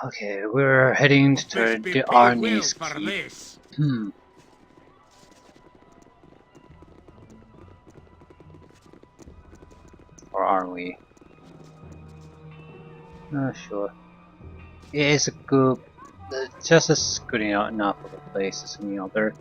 Okay, we're heading to the Arnie's keep. Or are we? Sure. It is a good, just as good enough of a place as any other.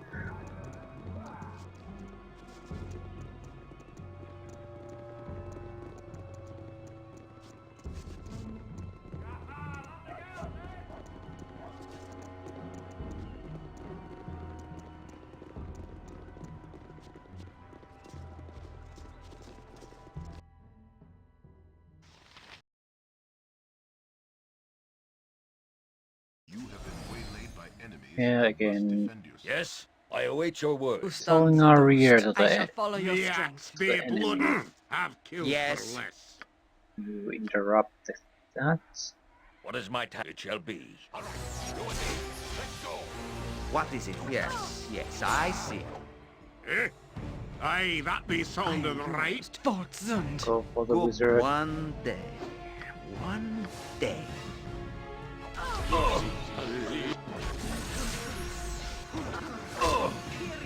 Yeah, again. Yes, I await your word. Following our rear to I shall the, follow your strength. enemy. Have killed Yes. for less. You interrupt that. What is my time? It shall be. What is it? Yes, yes, I see. Eh? Aye, that be sounding right. Volksund. Go for the Go wizard. one day. One day.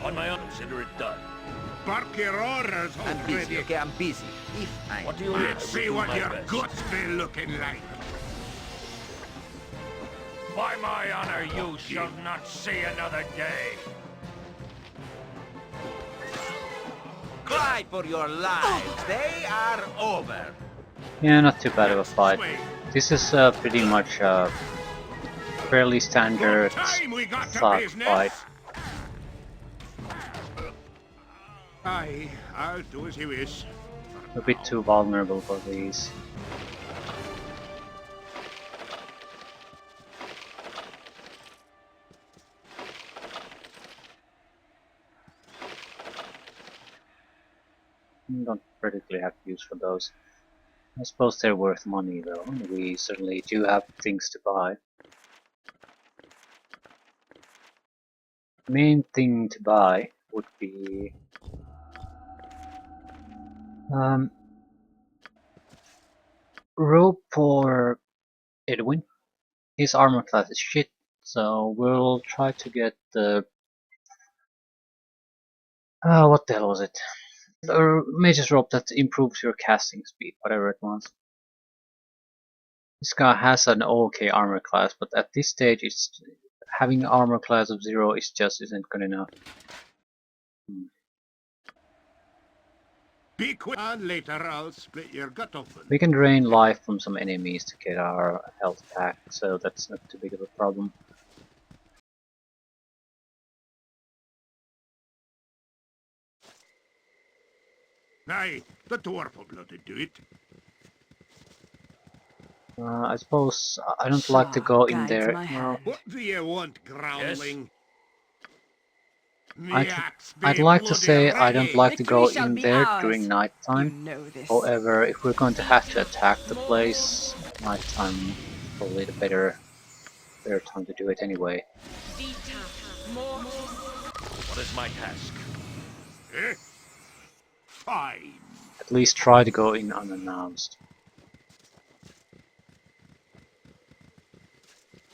On my own, consider it done. Bark your orders, I'm busy, already. okay? I'm busy. If I... What do you Let's need? see what your best. guts be looking like. By my honor, you shall not see another day. Cry for your lives. They are over. Yeah, not too bad of a fight. This is pretty much a fairly standard Time we got to thug business. fight. Aye, I'll do as you wish. A bit too vulnerable for these. Don't particularly have use for those. I suppose they're worth money though. We certainly do have things to buy. The main thing to buy would be rope for Edwin. His armor class is shit, so we'll try to get the what the hell was it? The mage's rope that improves your casting speed, whatever it was. This guy has an okay armor class, but at this stage, it's having an armor class of 0 is just isn't good enough. Be quick, and later I'll split your gut open. We can drain life from some enemies to get our health back, so that's not too big of a problem. Aye, the dwarf will bloody do it. I suppose I don't like to go in there. Well, What do you want, groundling? I'd like to say I don't like to go Victory shall in be there ours. during You nighttime. know this. However, if we're going to have to attack the place, nighttime probably the better time to do it anyway. What is my task? Eh? Fine. At least try to go in unannounced.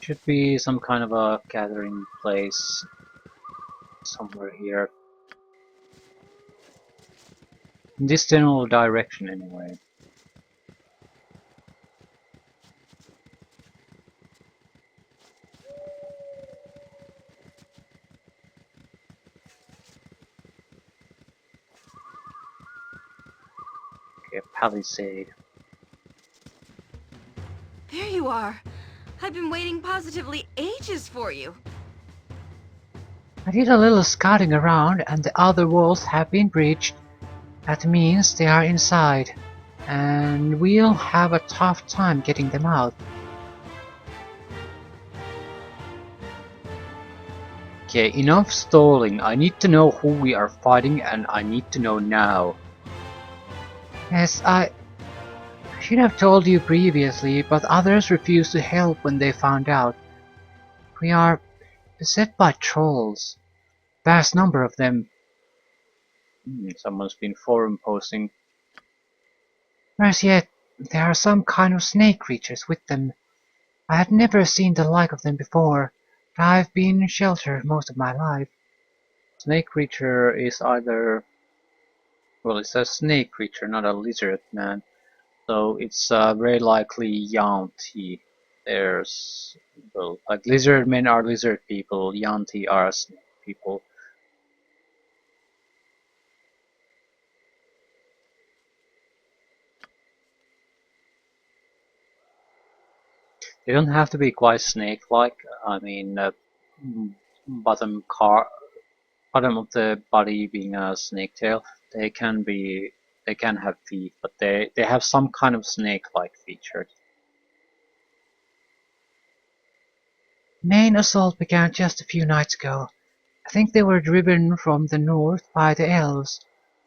Should be some kind of a gathering place somewhere here. In this general direction anyway. Okay, palisade. There you are. I've been waiting positively ages for you. I did a little scouting around and the other walls have been breached. That means they are inside. And we'll have a tough time getting them out. Okay, enough stalling. I need to know who we are fighting and I need to know now. Yes, I should have told you previously, but others refused to help when they found out. We are beset by trolls. Vast number of them. Someone's been forum posting. Worse yet, there are some kind of snake creatures with them. I had never seen the like of them before, but I've been sheltered most of my life. Snake creature is either... well, it's a snake creature, not a lizard man. So it's very likely Yanti. There's... well, like lizard men are lizard people, Yanti are snake people. They don't have to be quite snake-like. I mean, bottom car, bottom of the body being a snake tail. They can be, they can have feet, but they have some kind of snake-like feature. Main assault began just a few nights ago. I think they were driven from the north by the elves,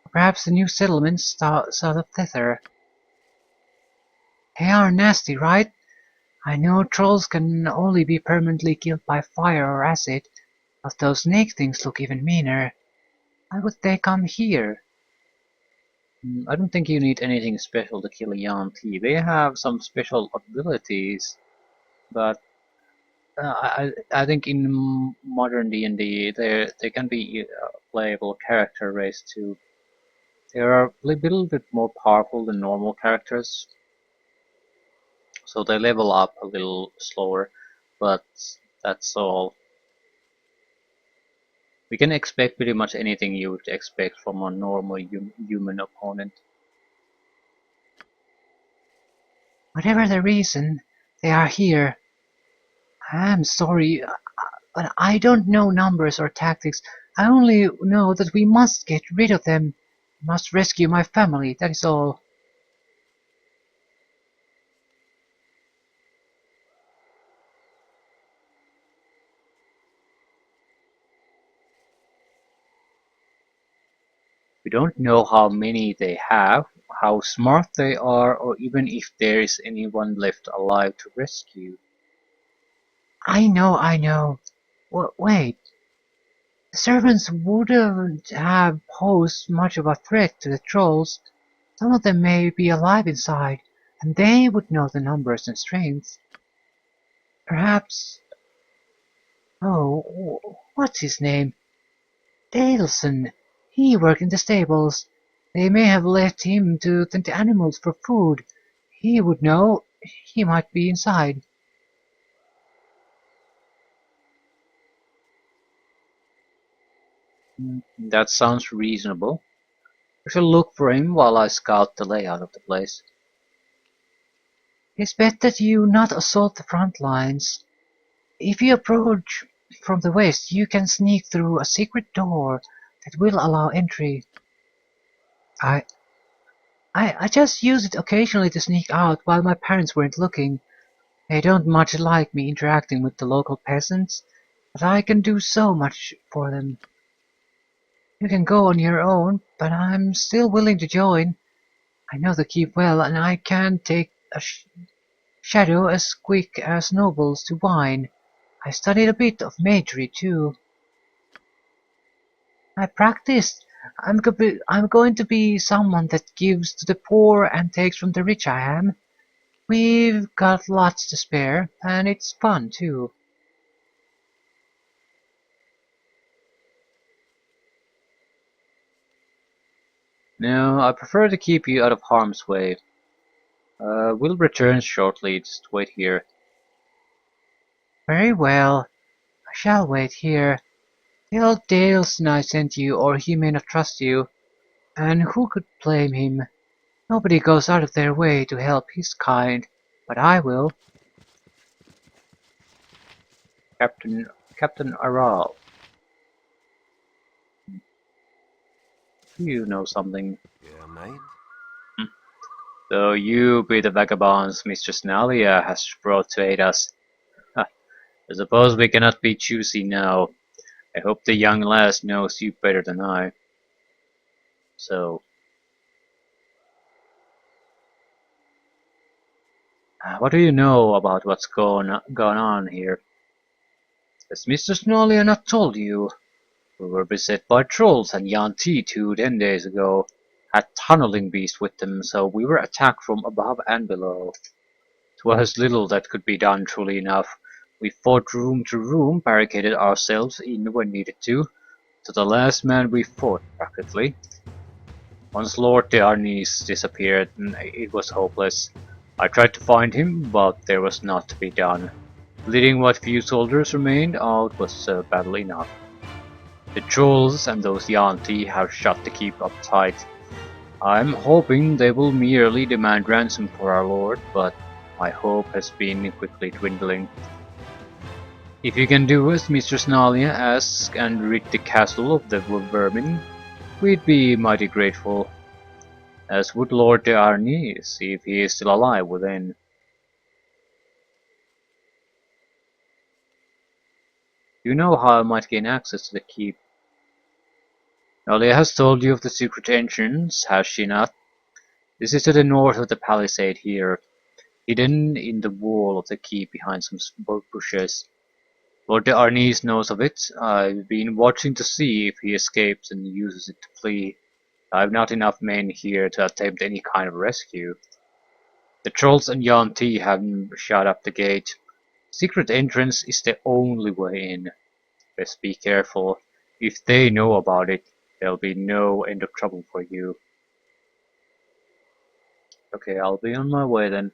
or perhaps the new settlements south of thither. They are nasty, right? I know trolls can only be permanently killed by fire or acid, but those snake things look even meaner. Why would they come here? I don't think you need anything special to kill a Yanti. They have some special abilities, but I think in modern D&D they can be a playable character race too. They are a little bit more powerful than normal characters, so they level up a little slower, but that's all. We can expect pretty much anything you would expect from a normal human opponent. Whatever the reason, they are here. I'm sorry, but I don't know numbers or tactics. I only know that we must get rid of them. We must rescue my family, that is all. We don't know how many they have, how smart they are, or even if there is anyone left alive to rescue. I know, I know. Wait, the servants wouldn't have posed much of a threat to the trolls. Some of them may be alive inside, and they would know the numbers and strengths. Perhaps... oh, what's his name? Daleson. He worked in the stables. They may have left him to tend the animals for food. He would know. He might be inside. That sounds reasonable. I shall look for him while I scout the layout of the place. It's best that you not assault the front lines. If you approach from the west, you can sneak through a secret door that will allow entry. I just use it occasionally to sneak out while my parents weren't looking. They don't much like me interacting with the local peasants, but I can do so much for them. You can go on your own, but I'm still willing to join. I know the keep well, and I can take a shadow as quick as nobles to wine. I studied a bit of magery too. I practiced. I'm going to be someone that gives to the poor and takes from the rich. I am. We've got lots to spare, and it's fun too. No, I prefer to keep you out of harm's way. We'll return shortly, just wait here. Very well, I shall wait here. Tell Daleson I sent you, or he may not trust you. And who could blame him? Nobody goes out of their way to help his kind, but I will. Captain Aral. You know something. Yeah, mate. So you be the vagabonds Mistress Nalia has brought to aid us. I suppose we cannot be choosy now. I hope the young lass knows you better than I. So, what do you know about what's gone on here? Has Mistress Nalia not told you? We were beset by trolls and Yanti 10 days ago. Had tunneling beasts with them, so we were attacked from above and below. 'Twas little that could be done truly enough. We fought room to room, barricaded ourselves in when needed to the last man we fought, practically. Once Lord Dearnes disappeared, it was hopeless. I tried to find him, but there was naught to be done. Leading what few soldiers remained out was battle enough. The trolls and those Yanti have shut the keep up tight. I'm hoping they will merely demand ransom for our lord, but my hope has been quickly dwindling. If you can do as Mistress Nalia asks and rid the castle of the vermin, we'd be mighty grateful. As would Lord Dearnes, if he is still alive within. You know how I might gain access to the keep. Nalia has told you of the secret entrance, has she not? This is to the north of the palisade here, hidden in the wall of the keep behind some bushes. Lord Dearnes knows of it. I've been watching to see if he escapes and uses it to flee. I've not enough men here to attempt any kind of rescue. The trolls and Yanti have shut up the gate. Secret entrance is the only way in. Best be careful. If they know about it, there'll be no end of trouble for you. Okay, I'll be on my way then.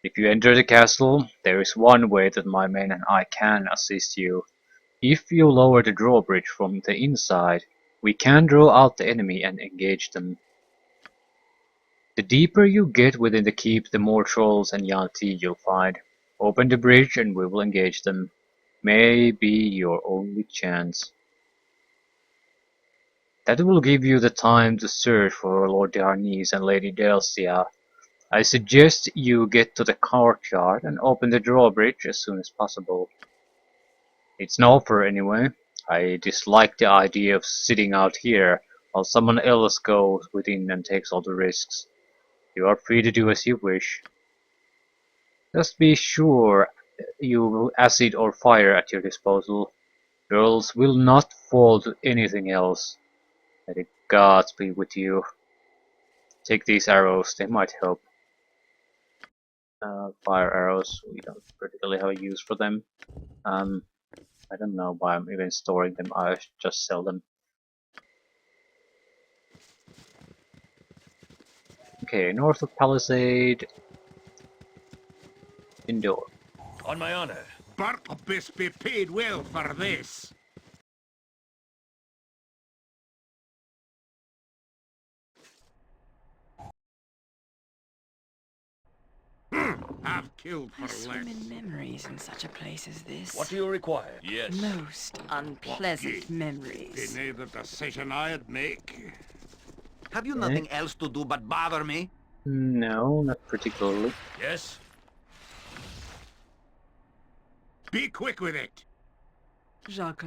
If you enter the castle, there is one way that my men and I can assist you. If you lower the drawbridge from the inside, we can draw out the enemy and engage them. The deeper you get within the keep, the more trolls and Yanti you'll find. Open the bridge and we will engage them. May be your only chance. That will give you the time to search for Lord Dearnes and Lady Delcia. I suggest you get to the courtyard and open the drawbridge as soon as possible. It's an offer anyway. I dislike the idea of sitting out here while someone else goes within and takes all the risks. You are free to do as you wish. Just be sure you have acid or fire at your disposal. Girls will not fall to anything else. May the gods be with you. Take these arrows, they might help. Fire arrows, we don't particularly have a use for them. I don't know why I'm even storing them, I just sell them. Okay, north of Palisade. Indoor. On my honor. Barkbis be paid well for this. I've killed for I less. swim in memories in such a place as this. What do you require? Yes. Most unpleasant memories. Be the decision I'd make. Have you nothing else to do but bother me? No, not particularly. Yes. Be quick with it. Jacques.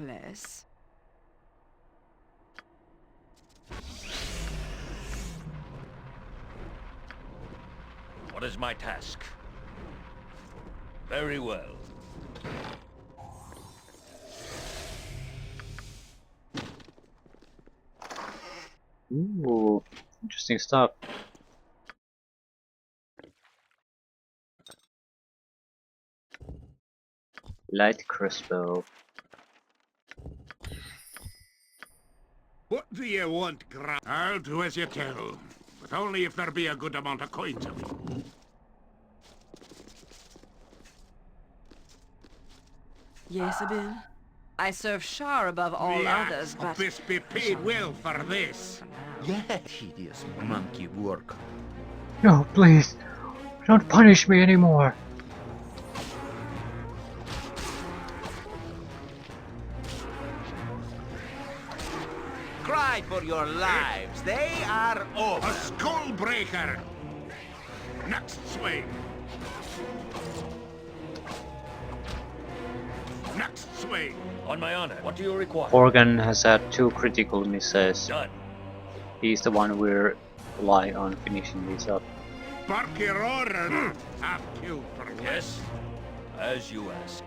What is my task? Very well. Ooh, interesting stuff. Light crossbow. What do you want, I'll do as you tell, but only if there be a good amount of coins of it. Yes, Abin. I serve Shar above all others, but... This be paid well for this. Yeah, hideous monkey work. No, please, don't punish me anymore. Cry for your lives. They are over. A skull breaker. Next swing. Next swing. On my honor. What do you require? Organ has had 2 critical misses. Done. He's the one we're relying on finishing these up. Bark your order. I've killed for less. Yes. As you ask.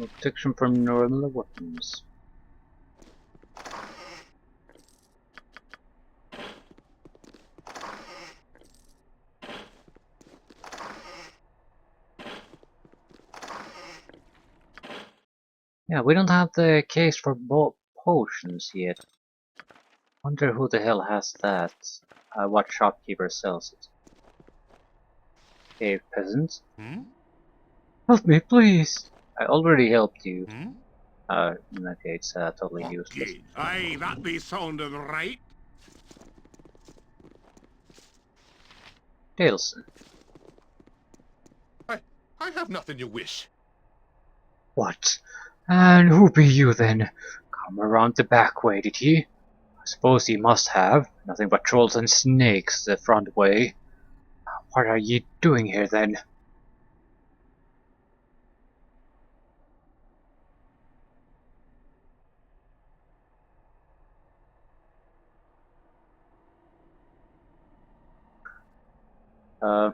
No protection from normal weapons. Yeah, we don't have the case for potions yet. Wonder who the hell has that. What shopkeeper sells it? Hey, peasant. Hmm? Help me, please! I already helped you. Hmm? In that case, totally useless. Okay. Aye, that be sounding right. Dalson. I have nothing you wish. What? And who be you then? Come around the back way, did he? I suppose he must have. Nothing but trolls and snakes the front way. What are ye doing here then? Uh,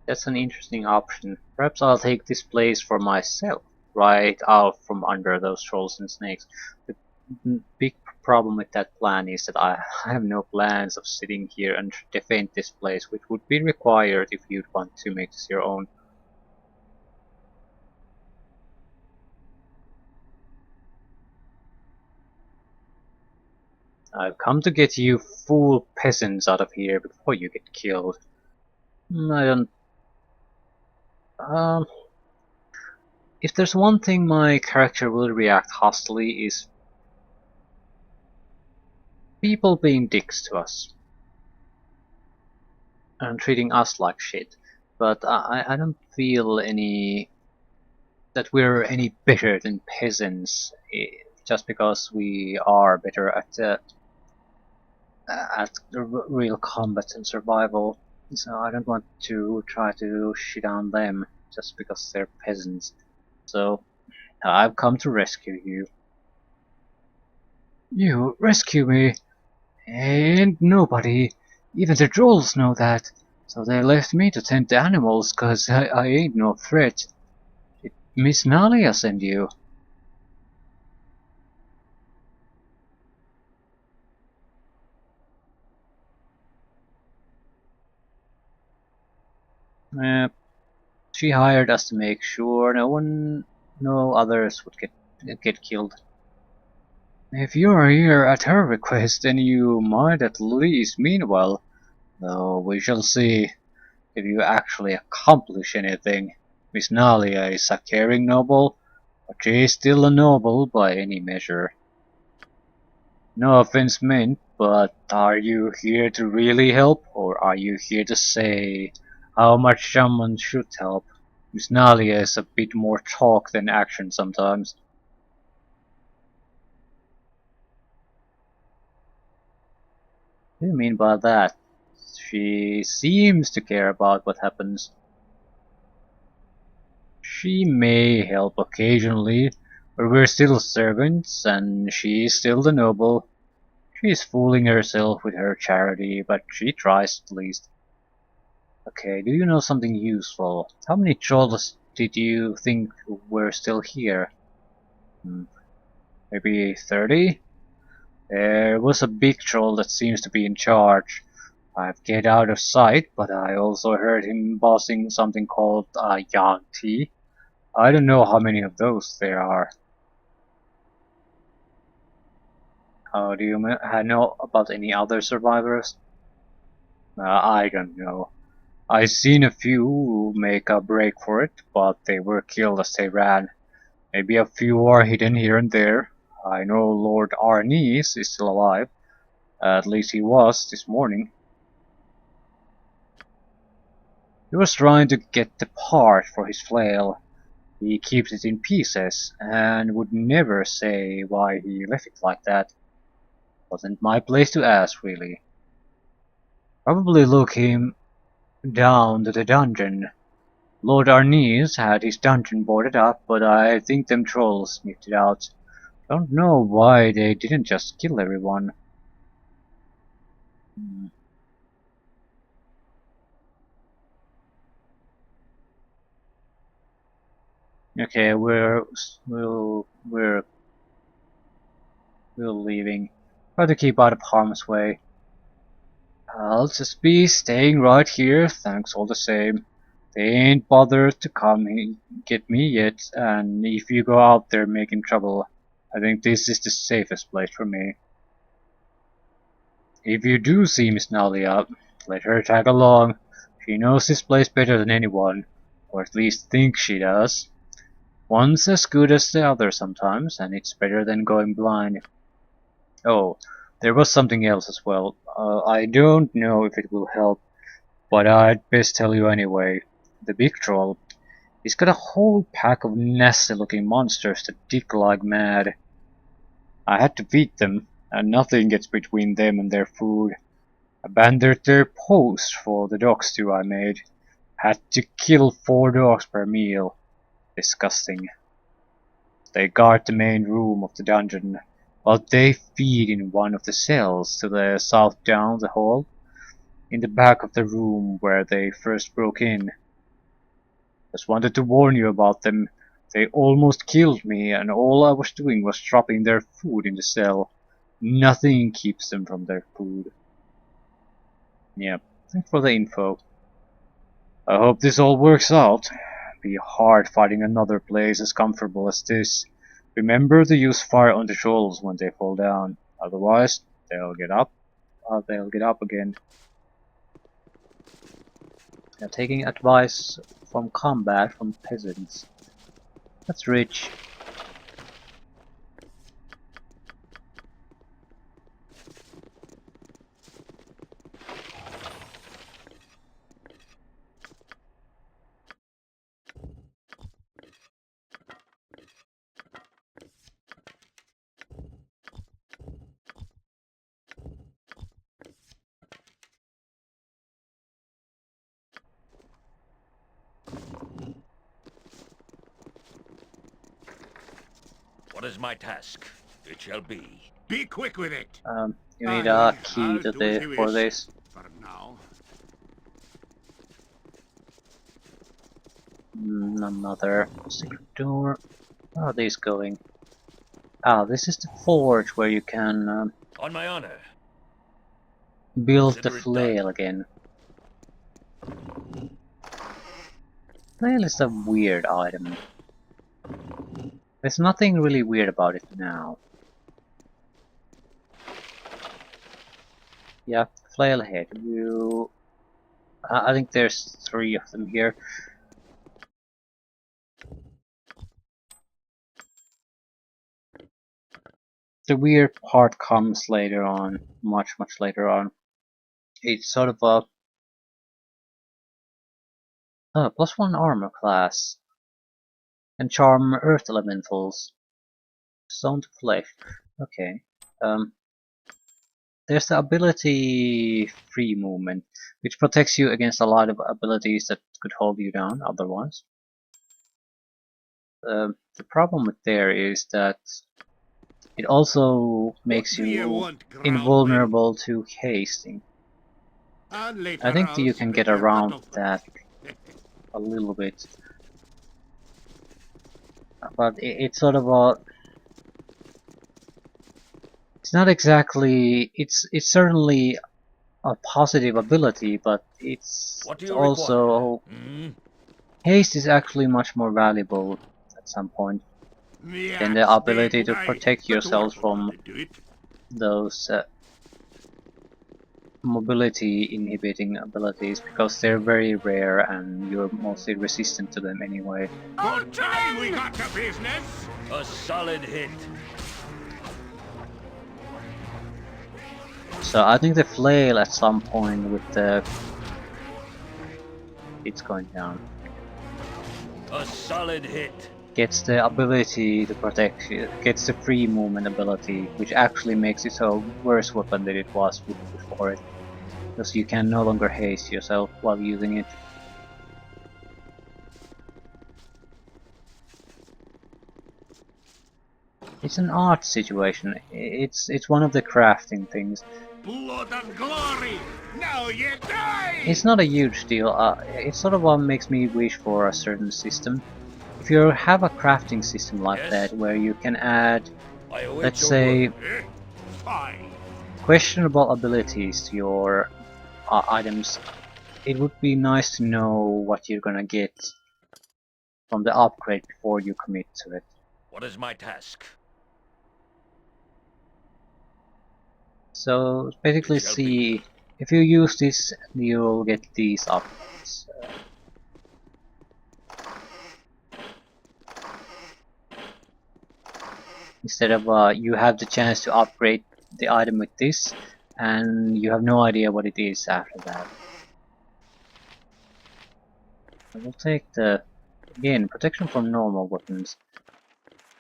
that's an interesting option. Perhaps I'll take this place for myself, right out from under those trolls and snakes. The big problem with that plan is that I have no plans of sitting here and defend this place, which would be required if you'd want to make this your own. I've come to get you fool peasants out of here before you get killed. I don't. Um, if there's one thing my character will react hostily is people being dicks to us and treating us like shit. But I don't feel any that we're any better than peasants just because we are better at the real combat and survival. So I don't want to try to shit on them just because they're peasants. So I've come to rescue you. You rescue me? And nobody, even the trolls know that. So they left me to tend the animals, 'cause I ain't no threat. Did Miss Nalia send you? Uh, she hired us to make sure no others would get killed. If you're here at her request, then you might at least mean well. Though we shall see if you actually accomplish anything. Miss Nalia is a caring noble, but she is still a noble by any measure. No offense meant, but are you here to really help, or are you here to say how much someone should help? Miss Nalia is a bit more talk than action sometimes. What do you mean by that? She seems to care about what happens. She may help occasionally, but we're still servants, and she's still the noble. She's fooling herself with her charity, but she tries at least. Okay, do you know something useful? How many trolls did you think were still here? Maybe 30? There was a big troll that seems to be in charge. I've get out of sight, but I also heard him bossing something called a Yanti. I don't know how many of those there are. Do you know about any other survivors? I don't know. I seen a few make a break for it, but they were killed as they ran. Maybe a few are hidden here and there. I know Lord Arnis is still alive. At least he was this morning. He was trying to get the part for his flail. He keeps it in pieces, and would never say why he left it like that. Wasn't my place to ask, really. Probably look him down to the dungeon. Lord Arnis had his dungeon boarded up, but I think them trolls sniffed it out. Don't know why they didn't just kill everyone. Hmm. Okay, we're leaving. Try to keep out of harm's way. I'll just be staying right here, thanks all the same. They ain't bothered to come get me yet, and if you go out there making trouble, I think this is the safest place for me. If you do see Miss Nalia, let her tag along. She knows this place better than anyone, or at least thinks she does. One's as good as the other sometimes, and it's better than going blind. Oh, there was something else as well. I don't know if it will help, but I'd best tell you anyway. The big troll, he's got a whole pack of nasty looking monsters that dig like mad. I had to feed them, and nothing gets between them and their food. Abandoned their post for the dog stew I made. Had to kill 4 dogs per meal. Disgusting. They guard the main room of the dungeon, but they feed in one of the cells to the south down the hall, in the back of the room where they first broke in. Just wanted to warn you about them. They almost killed me, and all I was doing was dropping their food in the cell. Nothing keeps them from their food. Yeah, thanks for the info. I hope this all works out. Be hard finding another place as comfortable as this. Remember to use fire on the trolls when they fall down. Otherwise, they'll get up. They'll get up again. They're taking advice from combat from peasants. That's rich. What is my task? It shall be. Be quick with it. You need Aye, a key I'll to do as the you for wish. this. For now. Another secret door. Where are these going? Ah, this is the forge where you can On my honor. build the Consider it flail again. Flail is a weird item. There's nothing really weird about it now. Yeah, flail head. You. I think there's 3 of them here. The weird part comes later on, much later on. It's sort of a +1 armor class, and charm earth elementals. Stone to flesh. Okay. There's the ability free movement, which protects you against a lot of abilities that could hold you down otherwise. The problem with there is that it also makes What do you you want, Growlin? invulnerable to hasting. And later I think that I'll you can split get your around butt open. that a little bit, but it's sort of a. It's not exactly. It's certainly a positive ability, but it's What do you also require? Hmm? haste is actually much more valuable at some point than the Yes, ability then to protect the yourselves dwarf will from probably do it. those mobility inhibiting abilities, because they're very rare and you're mostly resistant to them anyway. What time we got to business? A solid hit. So I think the flail at some point with the... It's going down. A solid hit. Gets the ability to protect you, gets the free movement ability, which actually makes it a worse weapon than it was before it. Because you can no longer haste yourself while using it. It's an art situation. It's one of the crafting things. Blood and glory! Now you die! It's not a huge deal. It sort of makes me wish for a certain system. if you have a crafting system like Yes? that where you can add, I await let's your say, word. Eh? Fine. questionable abilities to your items, it would be nice to know what you're gonna get from the upgrade before you commit to it. What is my task? So basically It shall be. see if you use this, you'll get these upgrades. Instead of you have the chance to upgrade the item with this, and you have no idea what it is after that. I will take the, again, protection from normal weapons.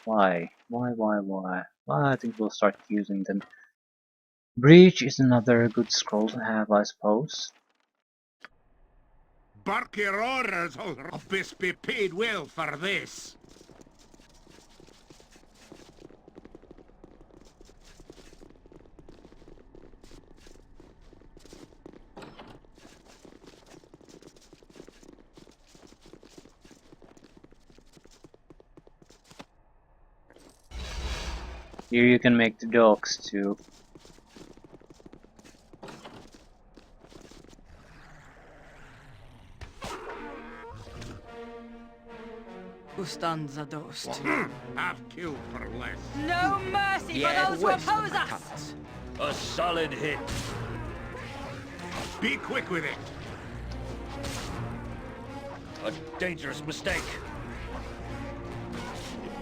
Why? Why? Well, I think we'll start using them. Breach is another good scroll to have, I suppose. Bark your orders, or best be paid well for this. Here you can make the dogs too. Who stands a dust? Have killed for less. No mercy for those who oppose us! A solid hit. Be quick with it. A dangerous mistake.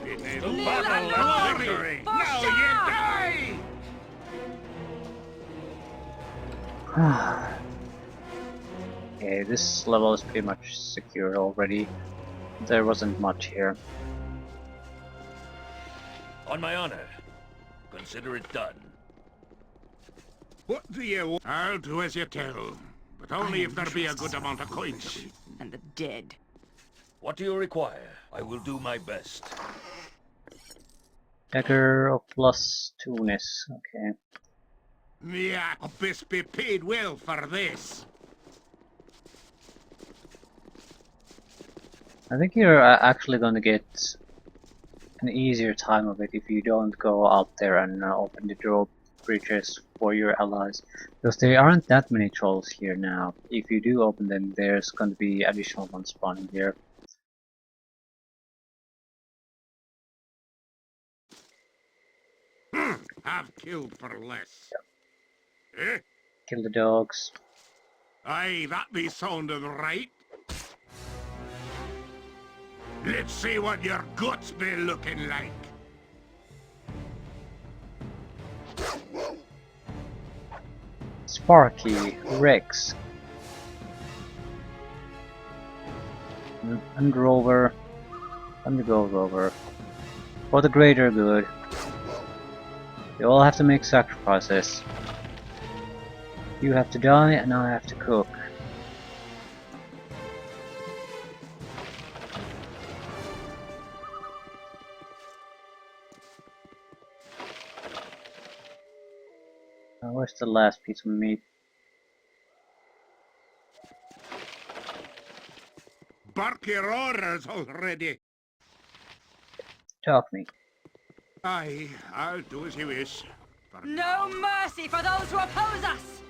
The Lila battle Lord! of victory. For Now sure! you die. Okay, this level is pretty much secured already. There wasn't much here. On my honor. Consider it done. What do you want? I'll do as you tell, but only if there be a good amount of coins. And the dead. What do you require? I will do my best. Dagger of plus 2-ness, okay. Yeah, I'll best be paid well for this. I think you're actually gonna get an easier time of it if you don't go out there and open the drawbridges for your allies. Because there aren't that many trolls here now. If you do open them, there's going to be additional ones spawning here. Have killed for less. Eh? Kill the dogs. Aye, that be sounded right. Let's see what your guts be looking like. Sparky, Rex, and Rover, and the Gold Rover. For the greater good. You all have to make sacrifices. You have to die and I have to cook. Where's the last piece of meat? Bark your orders already. Talk me. Aye, I'll do as you wish. For No mercy for those who oppose us!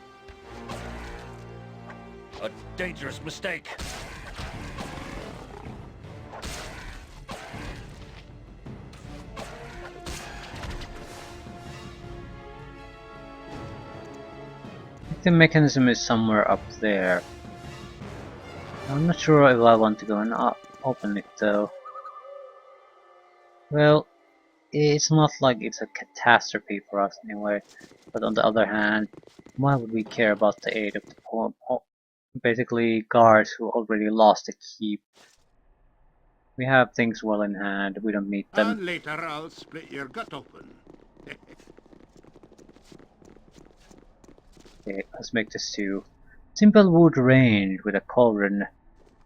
A dangerous mistake. The mechanism is somewhere up there. I'm not sure if I want to go and open it though. Well, it's not like it's a catastrophe for us anyway. But on the other hand, why would we care about the aid of the basically guards who already lost the keep? We have things well in hand, we don't need them. And later I'll split your gut open. Okay, let's make this stew. Simple wood range with a cauldron.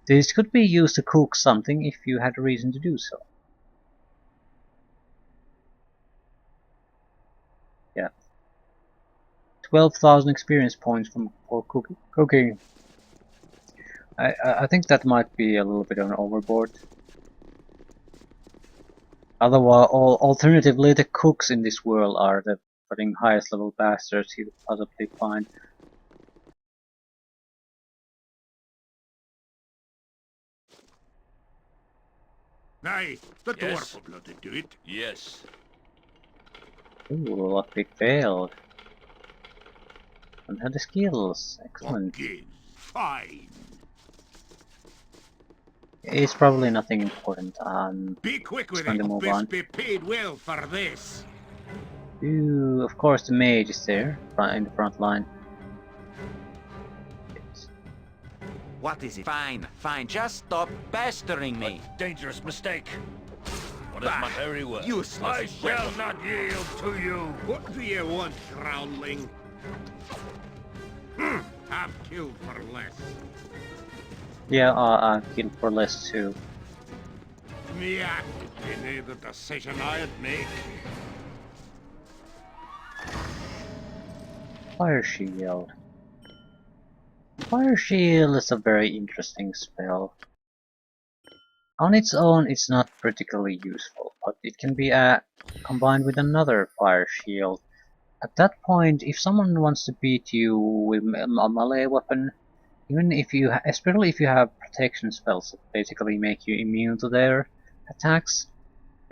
This could be used to cook something if you had a reason to do so. Yeah. 12,000 experience points for cooking. I think that might be a little bit on overboard. Otherwise, alternatively, the cooks in this world are the fucking highest level bastards you could possibly find. Aye, the Yes? dwarf will bloody do it. Yes. Ooh, lockpick failed. Don't have the skills. Excellent. Okay, fine. It's probably nothing important. Be quick Just with going it, to or move best on. be paid well for this. Ooh, of course the mage is there, in the front line. What is it? Fine, fine. Just stop pestering me. Dangerous mistake. What is my very well? Useless. I shall not yield to you. What do you want, groundling? Have killed for less. Yeah, I killed for less too. Yeah, you knew the decision I'd make. Fire shield. Fire shield is a very interesting spell. On its own, it's not particularly useful, but it can be combined with another fire shield. At that point, if someone wants to beat you with a melee weapon, even if you, especially if you have protection spells that basically make you immune to their attacks,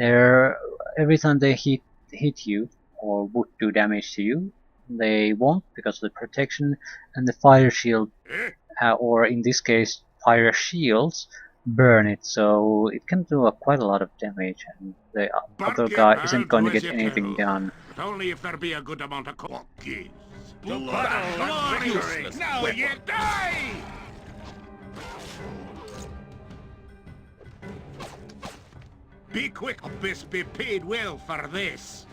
every time they hit you or would do damage to you, they won't because of the protection, and the fire shield, Eh? or in this case, fire shields, burn it, so it can do quite a lot of damage, and the other Bark it, guy I'll isn't going do to as get you anything tell. done. But only if there be a good amount of cookies. Blood and victory. Useless. Now you die! Be quick, or best be paid well for this.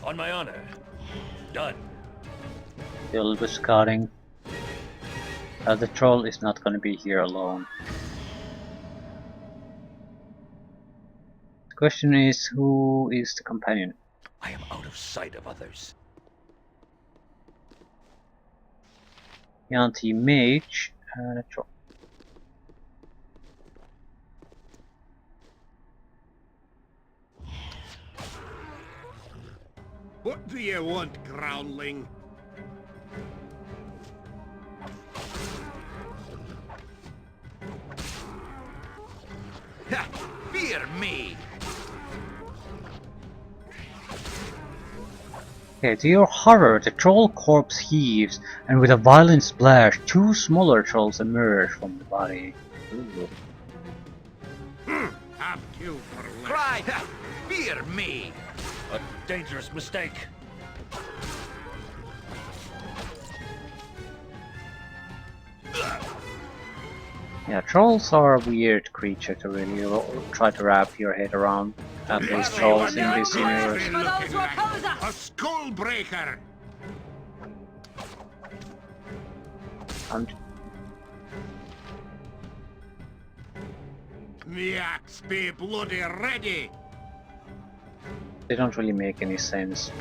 On my honor. Done. Still be scouting. The troll is not going to be here alone. The question is, who is the companion? I am out of sight of others. The anti-mage and a troll. What do you want, groundling? Ha! Fear me. Okay, to your horror, the troll corpse heaves, and with a violent splash, two smaller trolls emerge from the body. Ooh. Have killed for less. Cry. Ha! Fear me. A dangerous mistake. Yeah, trolls are a weird creature to really try to wrap your head around. At least trolls in this universe. For those who oppose us. A skull breaker. And The axe be bloody ready. they don't really make any sense.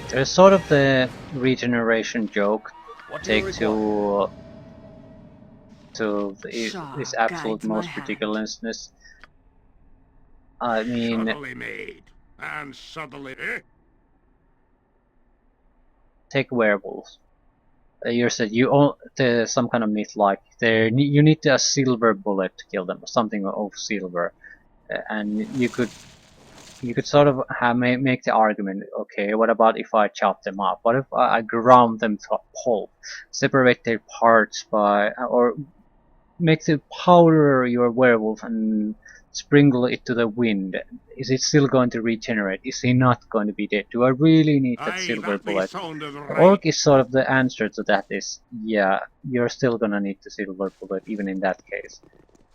There's sort of the regeneration joke What do you take require? to Shaw this absolute guides my most hand. ridiculousness. I mean, Subtly made. And subtly... Eh? take werewolves. You said you own some kind of myth like you need a silver bullet to kill them, or something of silver, and you could sort of make the argument. Okay, what about if I chop them up? What if I ground them to a pulp, separate their parts or make the powder your werewolf and sprinkle it to the wind? Is it still going to regenerate? Is he not going to be dead? Do I really need that Aye, silver that me bullet? sounded The right. orc is sort of the answer to that is, yeah, you're still gonna need the silver bullet even in that case.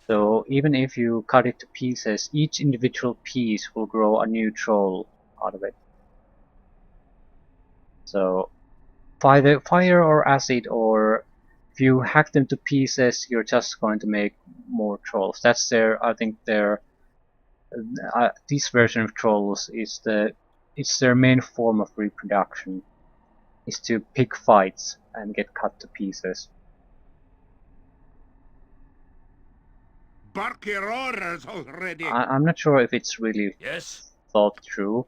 So even if you cut it to pieces, each individual piece will grow a new troll out of it. So fire or acid, or if you hack them to pieces, you're just going to make more trolls. That's I think this version of trolls is it's their main form of reproduction, is to pick fights and get cut to pieces. bark your orders already. I'm not sure if it's really Yes, thought through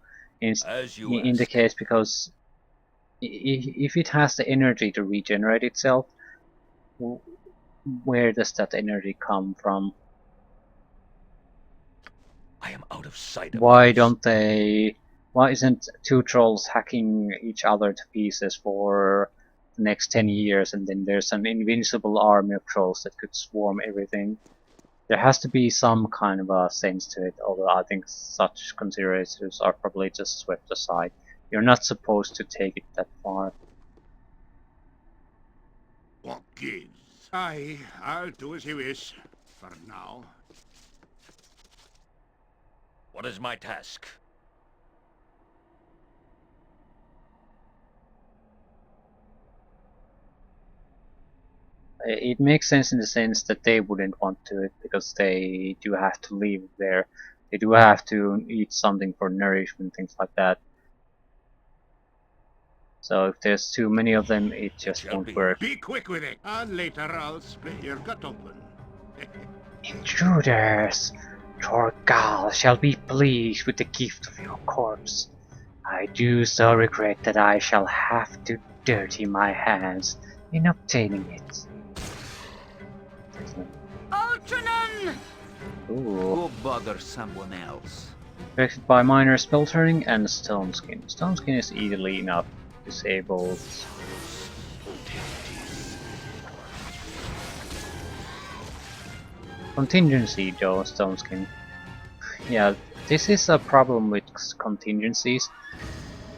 as you in the ask. case, because if it has the energy to regenerate itself, where does that energy come from? I am out of sight of Why things. don't they? Why isn't two trolls hacking each other to pieces for the next 10 years, and then there's an invincible army of trolls that could swarm everything? There has to be some kind of a sense to it, although I think such considerations are probably just swept aside. You're not supposed to take it that far. What gives? Aye, I'll do as you wish. For now. What is my task? It makes sense in the sense that they wouldn't want to it because they do have to live there. They do have to eat something for nourishment, things like that. So if there's too many of them, it just Shall won't be. work. Be quick with it, and later I'll split your gut open. Intruders! Torgal shall be pleased with the gift of your corpse. I do so regret that I shall have to dirty my hands in obtaining it. Ultranon! Ooh. Go bother someone else. Affected by minor spell turning and stone skin. Stone skin is easily enough disabled. Contingency though, stone skin. Yeah, this is a problem with contingencies.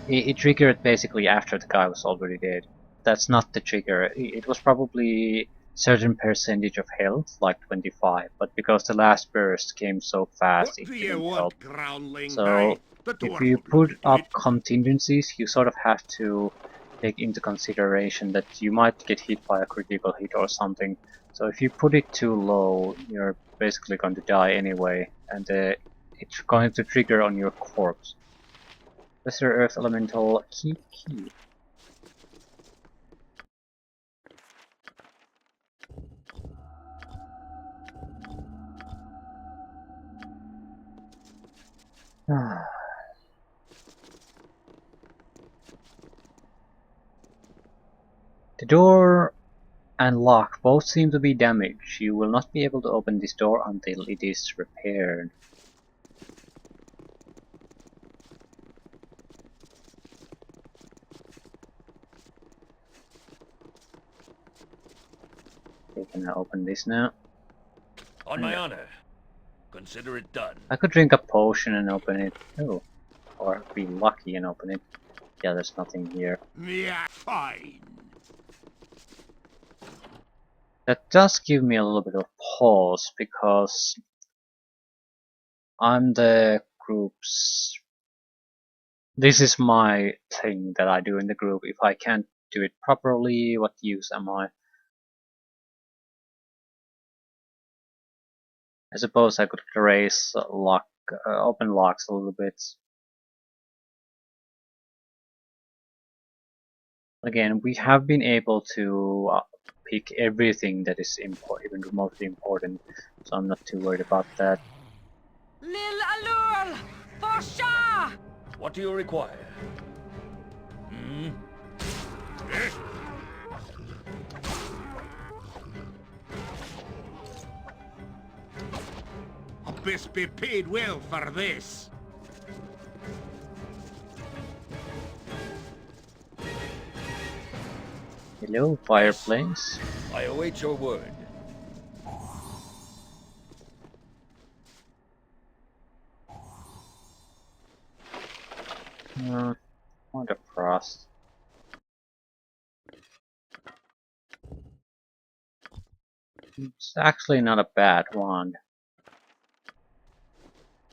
It triggered basically after the guy was already dead. That's not the trigger. It was probably certain percentage of health, like 25, but because the last burst came so fast, What it do you didn't help. want, groundling? So Aye, the if dwarf you would look put into up it. contingencies, you sort of have to take into consideration that you might get hit by a critical hit or something. So if you put it too low, you're basically going to die anyway, and it's going to trigger on your corpse. Lesser Earth Elemental Key. The door and lock both seem to be damaged. You will not be able to open this door until it is repaired. Okay, can I open this now? On my honor. Consider it done. I could drink a potion and open it. Oh. Or be lucky and open it. Yeah, there's nothing here. Yeah, fine. That does give me a little bit of pause because I'm the group's. This is my thing that I do in the group. If I can't do it properly, what use am I? I suppose I could raise lock, open locks a little bit. Again, we have been able to pick everything that is even remotely important, so I'm not too worried about that. Lil Allure! For Shah! What do you require? Hmm? Best be paid well for this. Hello, fireplace. I await your word. What a frost. It's actually not a bad one.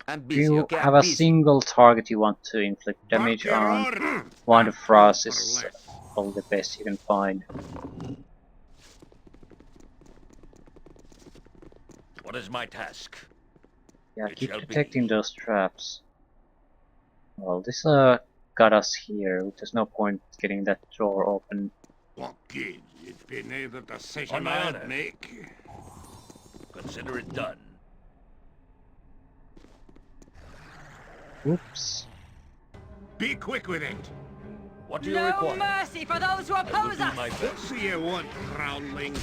I'm If busy, you okay? have I'm a busy. single target you want to inflict damage Bark your on, order. Wand of And Frost for is less. probably the best you can find. What is my task? Yeah, It keep shall be. detecting those traps. Well, this got us here. There's no point getting that door open. What gives? It'd be neither On decision my I'd honor. make. Consider it done. Oops. Be quick with it. What do you No require? mercy for those who I will oppose do us! my What best. do you want, groundling?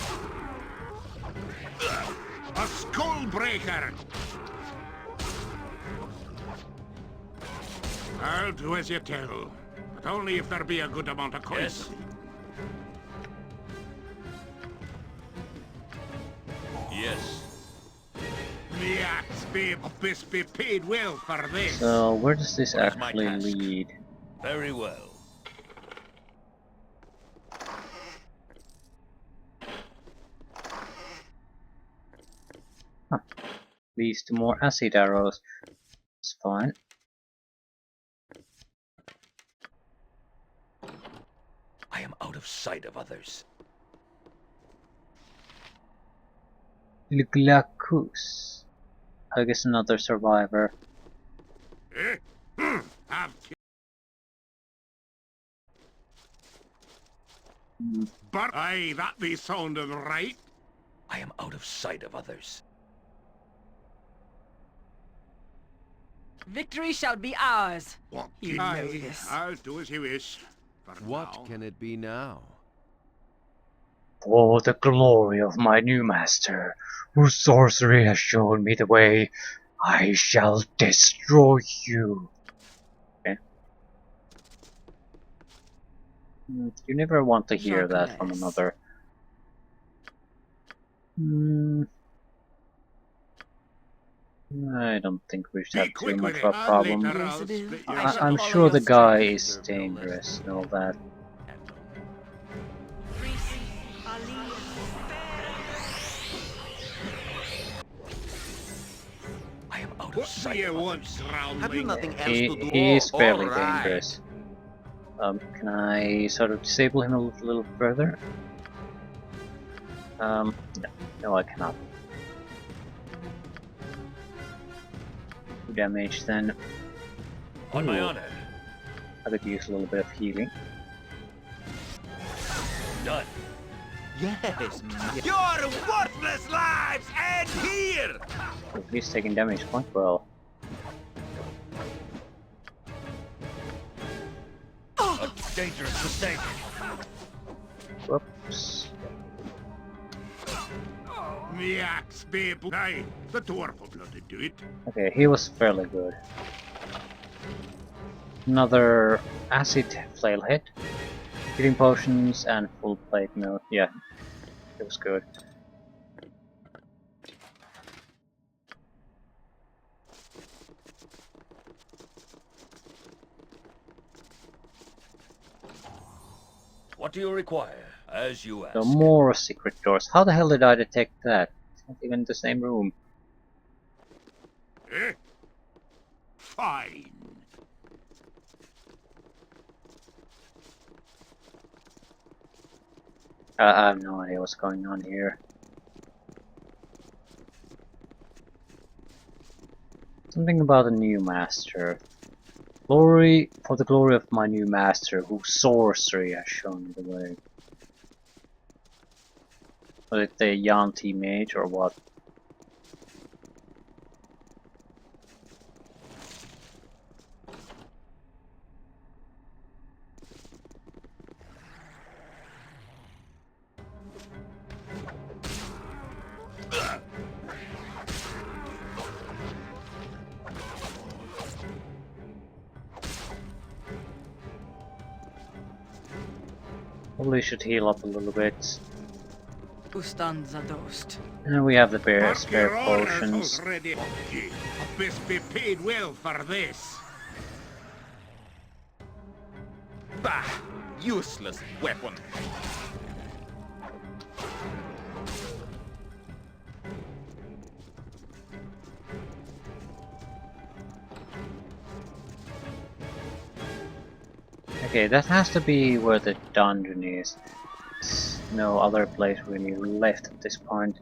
A skull breaker! I'll do as you tell, but only if there be a good amount of coins. Yes. The axe be paid well for this. So where does this What is my actually task? lead? Very well. Leads to more acid arrows. It's fine. I am out of sight of others. Glacus. I guess another survivor. Eh? Have but aye, that be sounding right. I am out of sight of others. Victory shall be ours. What You can- know Aye, this. I'll do as you wish. For What now. can it be now? For the glory of my new master, whose sorcery has shown me the way, I shall destroy you. Okay. You never want to hear that from Jean-Claude. another. I don't think we should Be have too quick much with of it. a problem. Later Yes, I'll it is. split I you. shall I'm follow sure your the guy strength. is Serve no less. dangerous and all that. I am out of What do sight you of want, others. Have you groundling? nothing else He to do? is fairly All right. dangerous. Can I sort of disable him a little further? No, no I cannot. 2 damage then. On my Ooh. honor. I could use a little bit of healing. Done. Yes. Your worthless lives end here! Oh, he's taking damage quite well. A dangerous mistake. Whoops. The axe be aye, the dwarf will bloody do it. Okay, he was fairly good. Another acid flail hit. Healing potions and full plate mill. Yeah, it was good. What do you require? As you ask. So more secret doors. How the hell did I detect that? It's not even the same room. Eh? Fine. I have no idea what's going on here. Something about a new master. Glory for the glory of my new master, whose sorcery has shown me the way. Was it the Yanti mage or what? Probably should heal up a little bit. Ustanza dost. And we have the spare Your orders potions. already. Monkey. Best be paid well for this. Bah! Useless weapon. Okay, that has to be where the dungeon is. There's no other place really left at this point.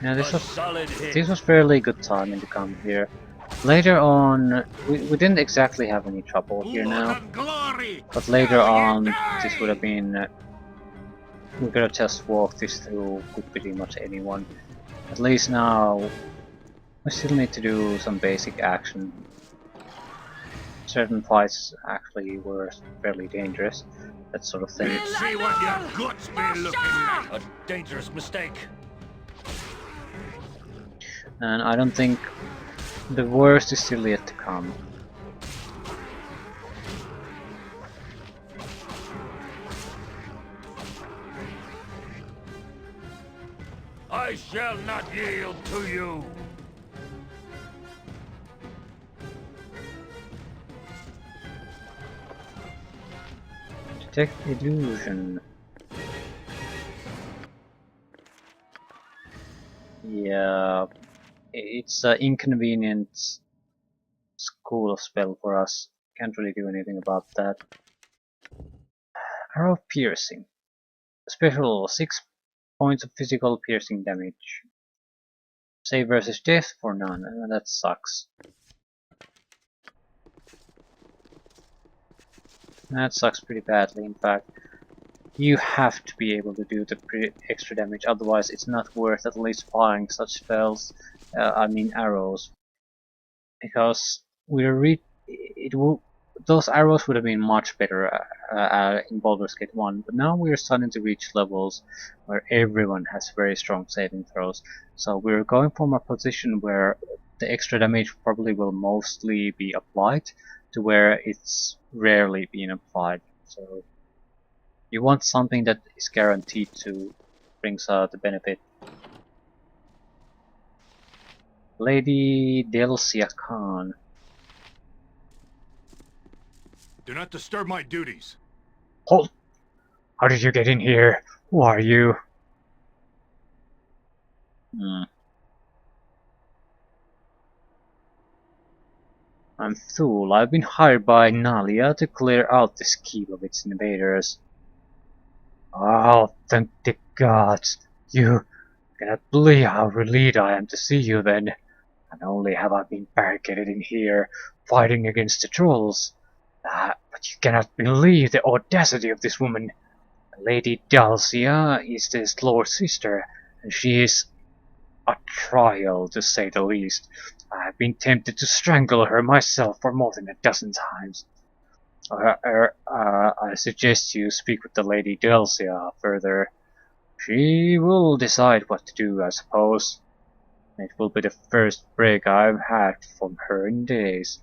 Now A this solid hit. was fairly good timing to come here. Later on, we didn't exactly have any trouble here Blood now. and glory But later on, this would have been... we could have just walked this through with pretty much anyone. At least now, we still need to do some basic action. Certain fights actually were fairly dangerous, that sort of thing. Let's see what your guts be looking like. A dangerous mistake. And I don't think the worst is still yet to come. I shall not yield to you. Detect illusion. Yeah, it's an inconvenient school of spell for us. Can't really do anything about that. Arrow piercing. Special 6 points of physical piercing damage. Save versus death for none, and that sucks. That sucks pretty badly, in fact. You have to be able to do the extra damage, otherwise it's not worth at least firing such spells, I mean arrows. Because those arrows would have been much better in Baldur's Gate 1, but now we're starting to reach levels where everyone has very strong saving throws. So we're going from a position where the extra damage probably will mostly be applied to where it's rarely being applied. So you want something that is guaranteed to bring the benefit. Lady Delcia Khan. Do not disturb my duties. Halt! How did you get in here? Who are you? I'm Thule. I've been hired by Nalia to clear out this keep of its invaders. Oh, thank the gods! You cannot believe how relieved I am to see you then. Not only have I been barricaded in here, fighting against the trolls, but you cannot believe the audacity of this woman. Lady Dalcia is this lord's sister, and she is a trial, to say the least. I have been tempted to strangle her myself for more than a dozen times. I suggest you speak with the Lady Delcia further. She will decide what to do, I suppose. It will be the first break I've had from her in days.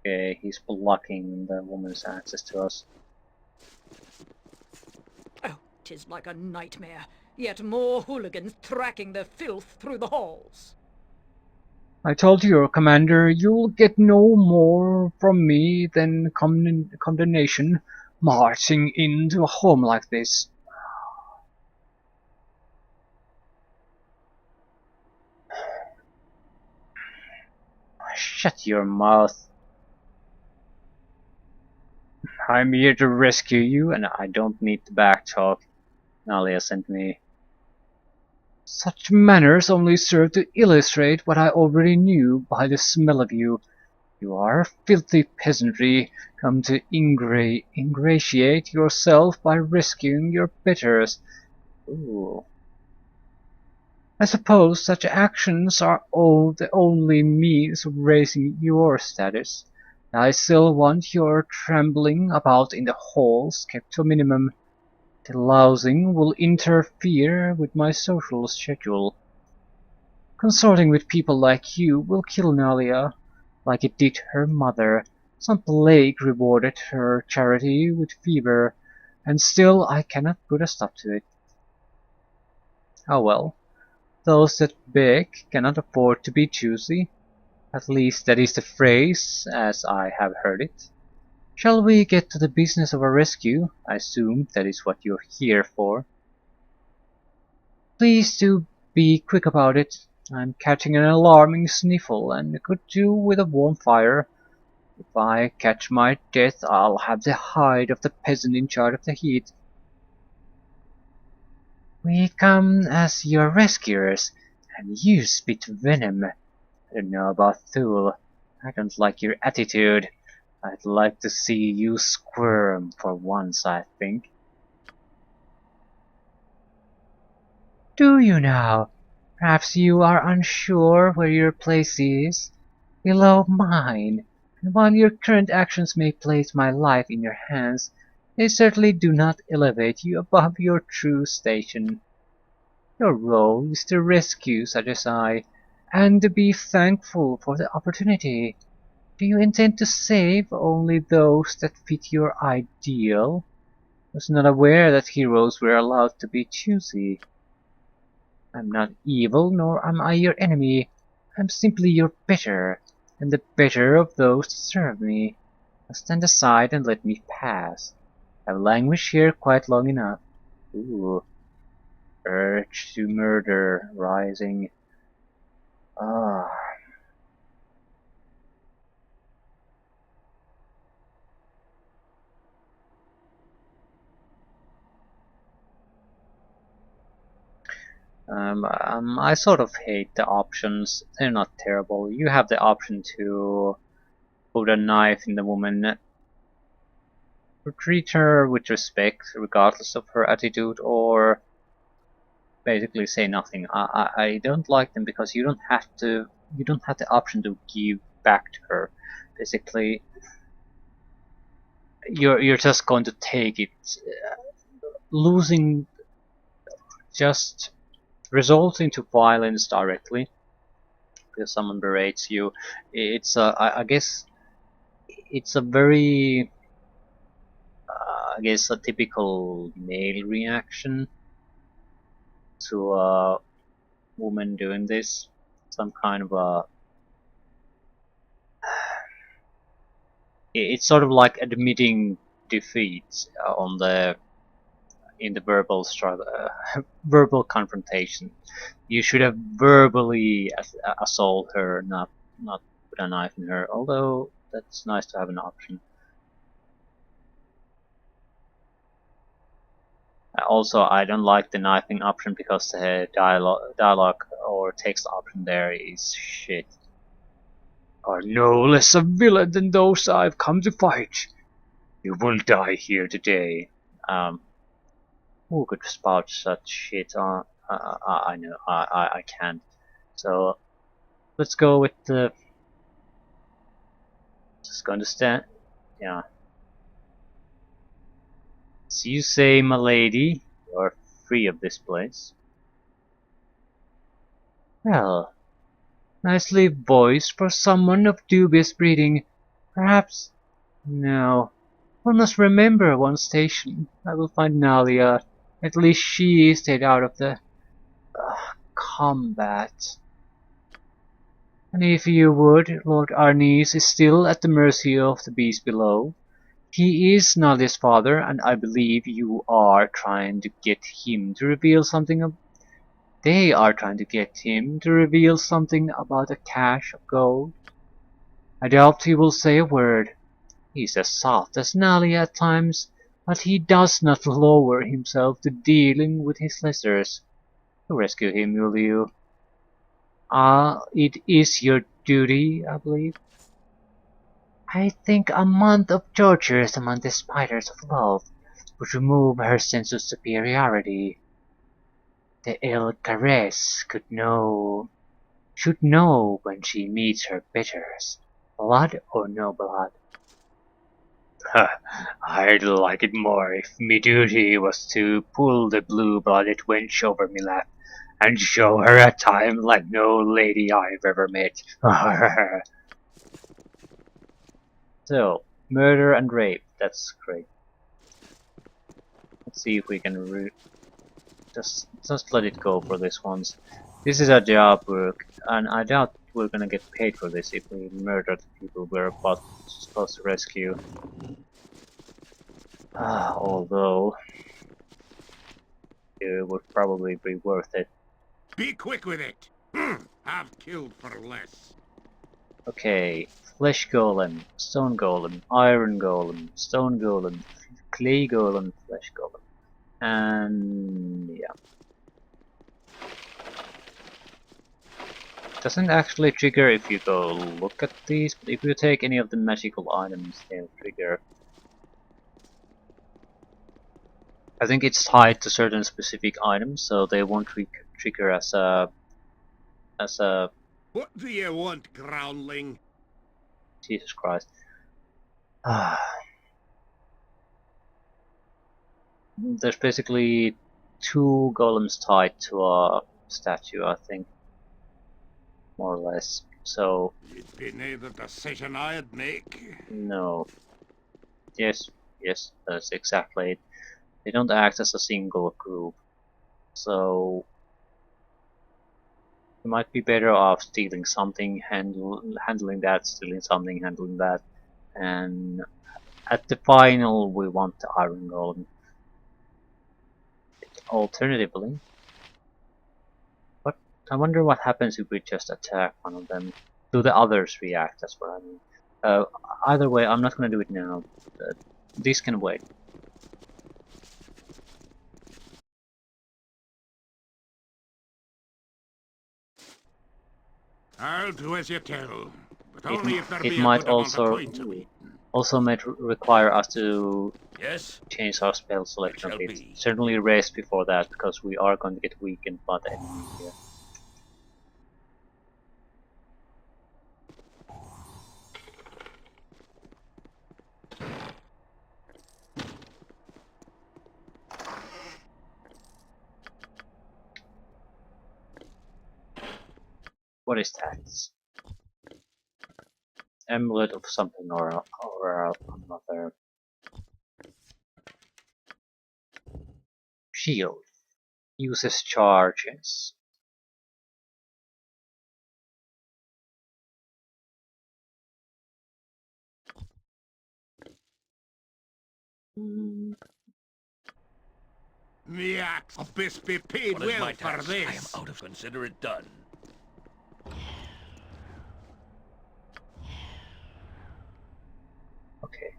Okay, he's blocking the woman's access to us. Oh, 'tis like a nightmare. Yet more hooligans tracking their filth through the halls. I told your commander you'll get no more from me than condemnation marching into a home like this. Shut your mouth. I'm here to rescue you, and I don't need the backtalk Nalia sent me. Such manners only serve to illustrate what I already knew by the smell of you. You are a filthy peasantry, come to ingratiate yourself by rescuing your betters. Ooh. I suppose such actions are the only means of raising your status. I still want your trembling about in the halls kept to a minimum. The lousing will interfere with my social schedule. Consorting with people like you will kill Nalia, like it did her mother. Some plague rewarded her charity with fever, and still I cannot put a stop to it. Oh well, those that beg cannot afford to be choosy. At least that is the phrase, as I have heard it. Shall we get to the business of a rescue? I assume that is what you're here for. Please do be quick about it. I'm catching an alarming sniffle and could do with a warm fire. If I catch my death, I'll have the hide of the peasant in charge of the heat. We come as your rescuers, And you spit venom. I don't know about Thule. I don't like your attitude. I'd like to see you squirm for once, I think. Do you now? Perhaps you are unsure where your place is? Below mine. And while your current actions may place my life in your hands, they certainly do not elevate you above your true station. Your role is to rescue such as I, and to be thankful for the opportunity. Do you intend to save only those that fit your ideal? I was not aware that heroes were allowed to be choosy. I'm not evil, nor am I your enemy. I'm simply your better, and the better of those that serve me. Now stand aside and let me pass. I've languished here quite long enough. Ooh. Urge to murder rising. Ah. I sort of hate the options. They're not terrible. You have the option to put a knife in the woman, treat her with respect regardless of her attitude, or basically say nothing. I don't like them because you don't have to. You don't have the option to give back to her. Basically, you're just going to take it. Losing just results into violence directly because someone berates you. It's I guess it's a very I guess a typical male reaction to a woman doing this. Some kind of a it's sort of like admitting defeat on the in the verbal verbal confrontation. You should have verbally assault her, not put a knife in her. Although that's nice to have an option. Also, I don't like the knifing option because the dialogue or text option there is shit. Are no less a villain than those I've come to fight. You will die here today. Who could spout such shit? I know, I can't. So let's go with the. Just going to stand. Yeah. So you say, my lady, you're free of this place. Well, nicely voiced for someone of dubious breeding. Perhaps. No. One must remember one's station. I will find Nalia. At least she stayed out of the combat. And if you would, Lord Arnis is still at the mercy of the beast below. He is Nalia's father, and I believe you are trying to get him to reveal something. They are trying to get him to reveal something about a cache of gold. I doubt he will say a word. He's as soft as Nalia at times, but he does not lower himself to dealing with his lessers. To rescue him, will you? It is your duty, I believe. I think a month of tortures among the spiders of love would remove her sense of superiority. The ill caress should know when she meets her betters, blood or no blood. I'd like it more if me duty was to pull the blue-blooded wench over me lap and show her a time like no lady I've ever met. So, murder and rape, that's great. Let's see if we can just let it go for this once. This is a job work, and I doubt we're gonna get paid for this if we murder the people we're supposed to rescue. Although it would probably be worth it. Be quick with it. Have killed for less. Okay, flesh golem, stone golem, iron golem, stone golem, clay golem, flesh golem, and yeah. doesn't actually trigger if you go look at these, but if you take any of the magical items, they'll trigger. I think it's tied to certain specific items, so they won't trigger as a What do you want, groundling? Jesus Christ. There's basically 2 golems tied to a statue, I think, more or less. So It'd be nae the decision I'd make. no, yes, that's exactly it. They don't act as a single group, so you might be better off stealing something, handling that, stealing something, handling that, and at the final we want the iron golem. Alternatively, I wonder what happens if we just attack one of them. Do the others react? That's what I mean. Either way, I'm not gonna do it now. This can wait. I'll do as you tell, but only if there It be a might good amount of coin to eat. also might require us to Yes? change our spell selection a shall bit. be. Certainly rest before that, because we are going to get weakened by the enemy here. What is that? Amulet of something or another. Shield. Uses charges. The axe of this be paid What is well my for task? this. I am out of consider it done. Okay.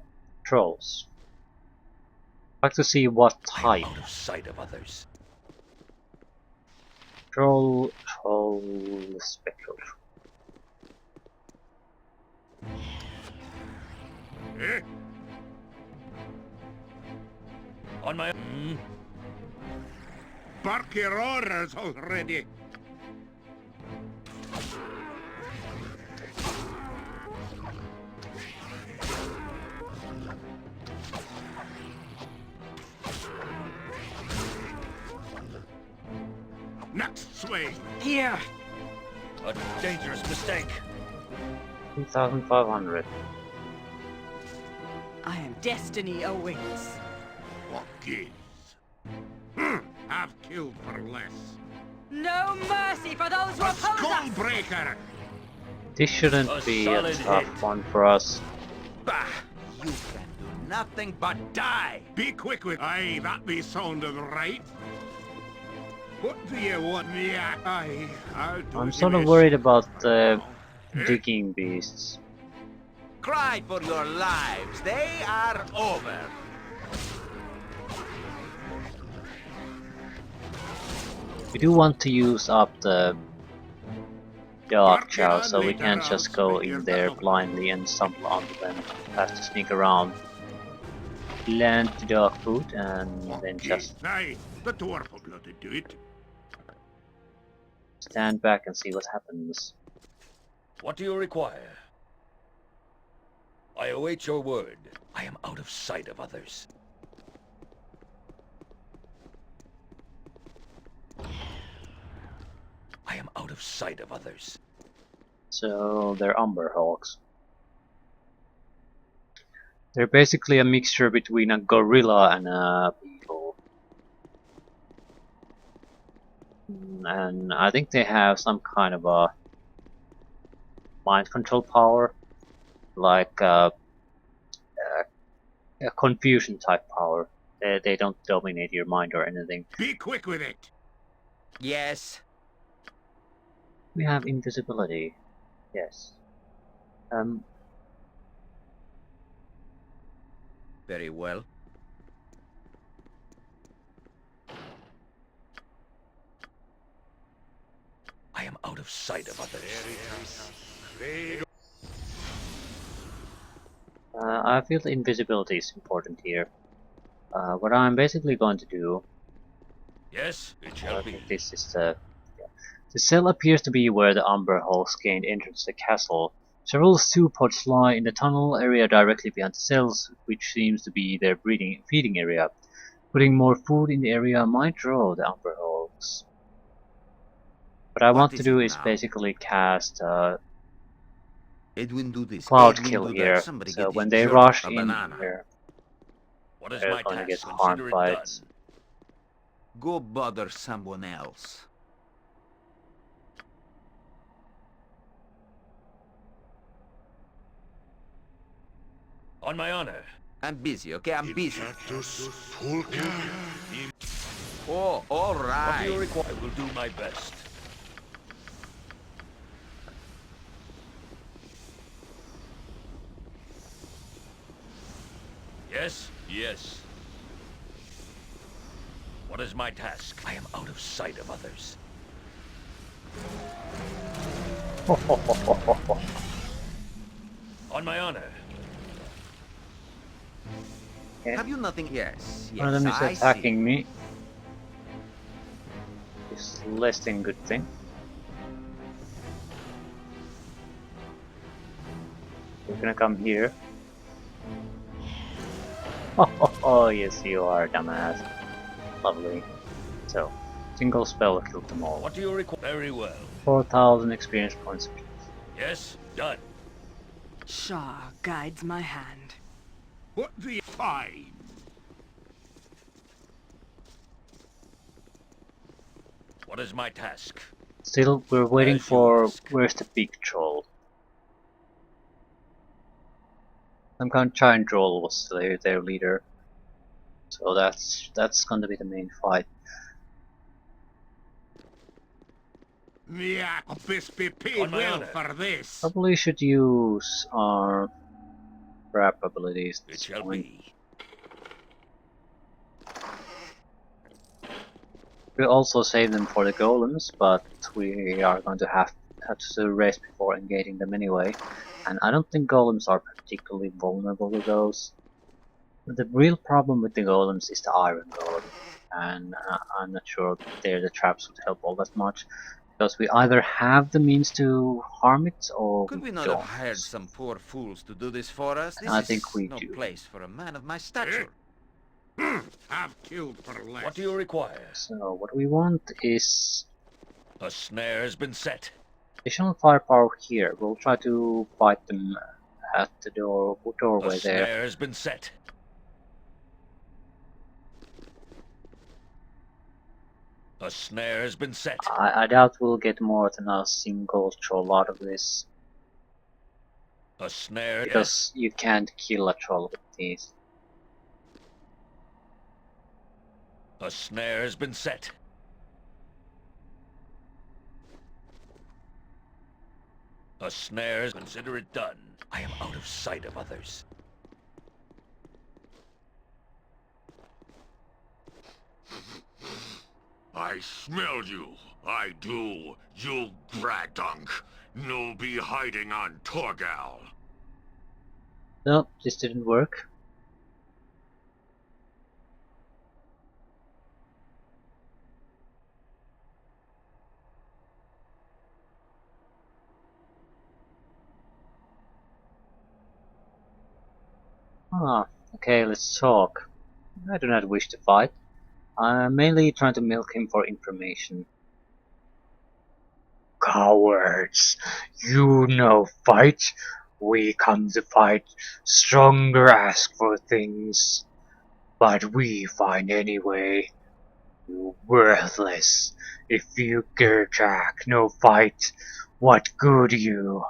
Trolls. I'd like to see what I type. am out of sight of others. Troll spectral. Eh? On my Bark your orders already. Next swing. Here! a dangerous mistake. 2,500. I am destiny awaits. What gives? Have killed for less. No mercy for those who A oppose us! skullbreaker! This shouldn't A be a solid tough hit. one for us. Bah! You can do nothing but die! Be quick with. Aye, that be sounded right. What do you want me at? Aye, I'll do I'm as sort you of wish. worried about the Eh? digging beasts. Cry for your lives. They are over. We do want to use up the dog Work it chow, on so we later, can't I'll just go split your in there tail. blindly and stumble onto them. Have to sneak around, land the dog food, and then Okay. just Aye, the dwarf will bloody do it. stand back and see what happens. What do you require? I await your word. I am out of sight of others. I am out of sight of others. So they're Umber Hawks. They're basically a mixture between a gorilla and a beetle. And I think they have some kind of a mind control power, like a confusion type power. They don't dominate your mind or anything. Be quick with it. Yes. We have invisibility. Yes. Very well. I am out out of sight of others. I feel the invisibility is important here. What I'm basically going to do, Yes, it shall be. this is the cell appears to be where the Umber Hulks gained entrance to the castle. Several stew pods lie in the tunnel area directly behind the cells, which seems to be their feeding area. Putting more food in the area might draw the Umber Hulks. What I want to do is basically cast Edwin do this. cloud Edwin kill do here, that. Somebody so get when this they jerk rush a in banana. here, What is they're my gonna get task? harmed Consider by it it. done. Go bother someone else. On my honor. I'm busy, okay? I'm busy. Oh, all What do right. you require? I will do my best. Yes, yes. What is my task? I am out of sight of others. On my honor. Have you nothing? Yes, yes. One of them is I attacking me. It's less than good thing. You're gonna come here. Oh, yes, you are, dumbass. Lovely. So, single spell killed them all. What do you require? Very well. 4,000 experience points. Yes, done. Shaw guides my hand. What do you find? What is my task? Still, we're waiting As you for ask. where's the big troll. Some kind of giant troll was their leader, so that's going to be the main fight. Yeah, best be On paid my well honor. for this. Probably should use our trap abilities at It this shall point. be. We'll also save them for the golems, but we are going to have to rest before engaging them anyway. And I don't think golems are particularly vulnerable to those. The real problem with the golems is the iron golem, and I'm not sure there the traps would help all that much, because we either have the means to harm it or Could we we not don't. have hired some poor fools to do this for us? This I is think we no do. place for a man of my stature. I've killed for less. What do you require? So what we want is A snare has been set. additional firepower here. We'll try to fight them at the A doorway there. snare has been set. A snare has been set. I doubt we'll get more than a single troll out of this, A snare. because you can't kill a troll with these. Yes. A snare has been set. A snare is consider it done. I am out of sight of others. I smell you. I do. You bradunk. No be hiding on Torgal. No, this didn't work. Ah, okay, let's talk. I do not wish to fight. I'm mainly trying to milk him for information. Cowards! You no fight. We come to fight. Stronger ask for things. But we find anyway. You worthless. If you gerjak no fight, what good you?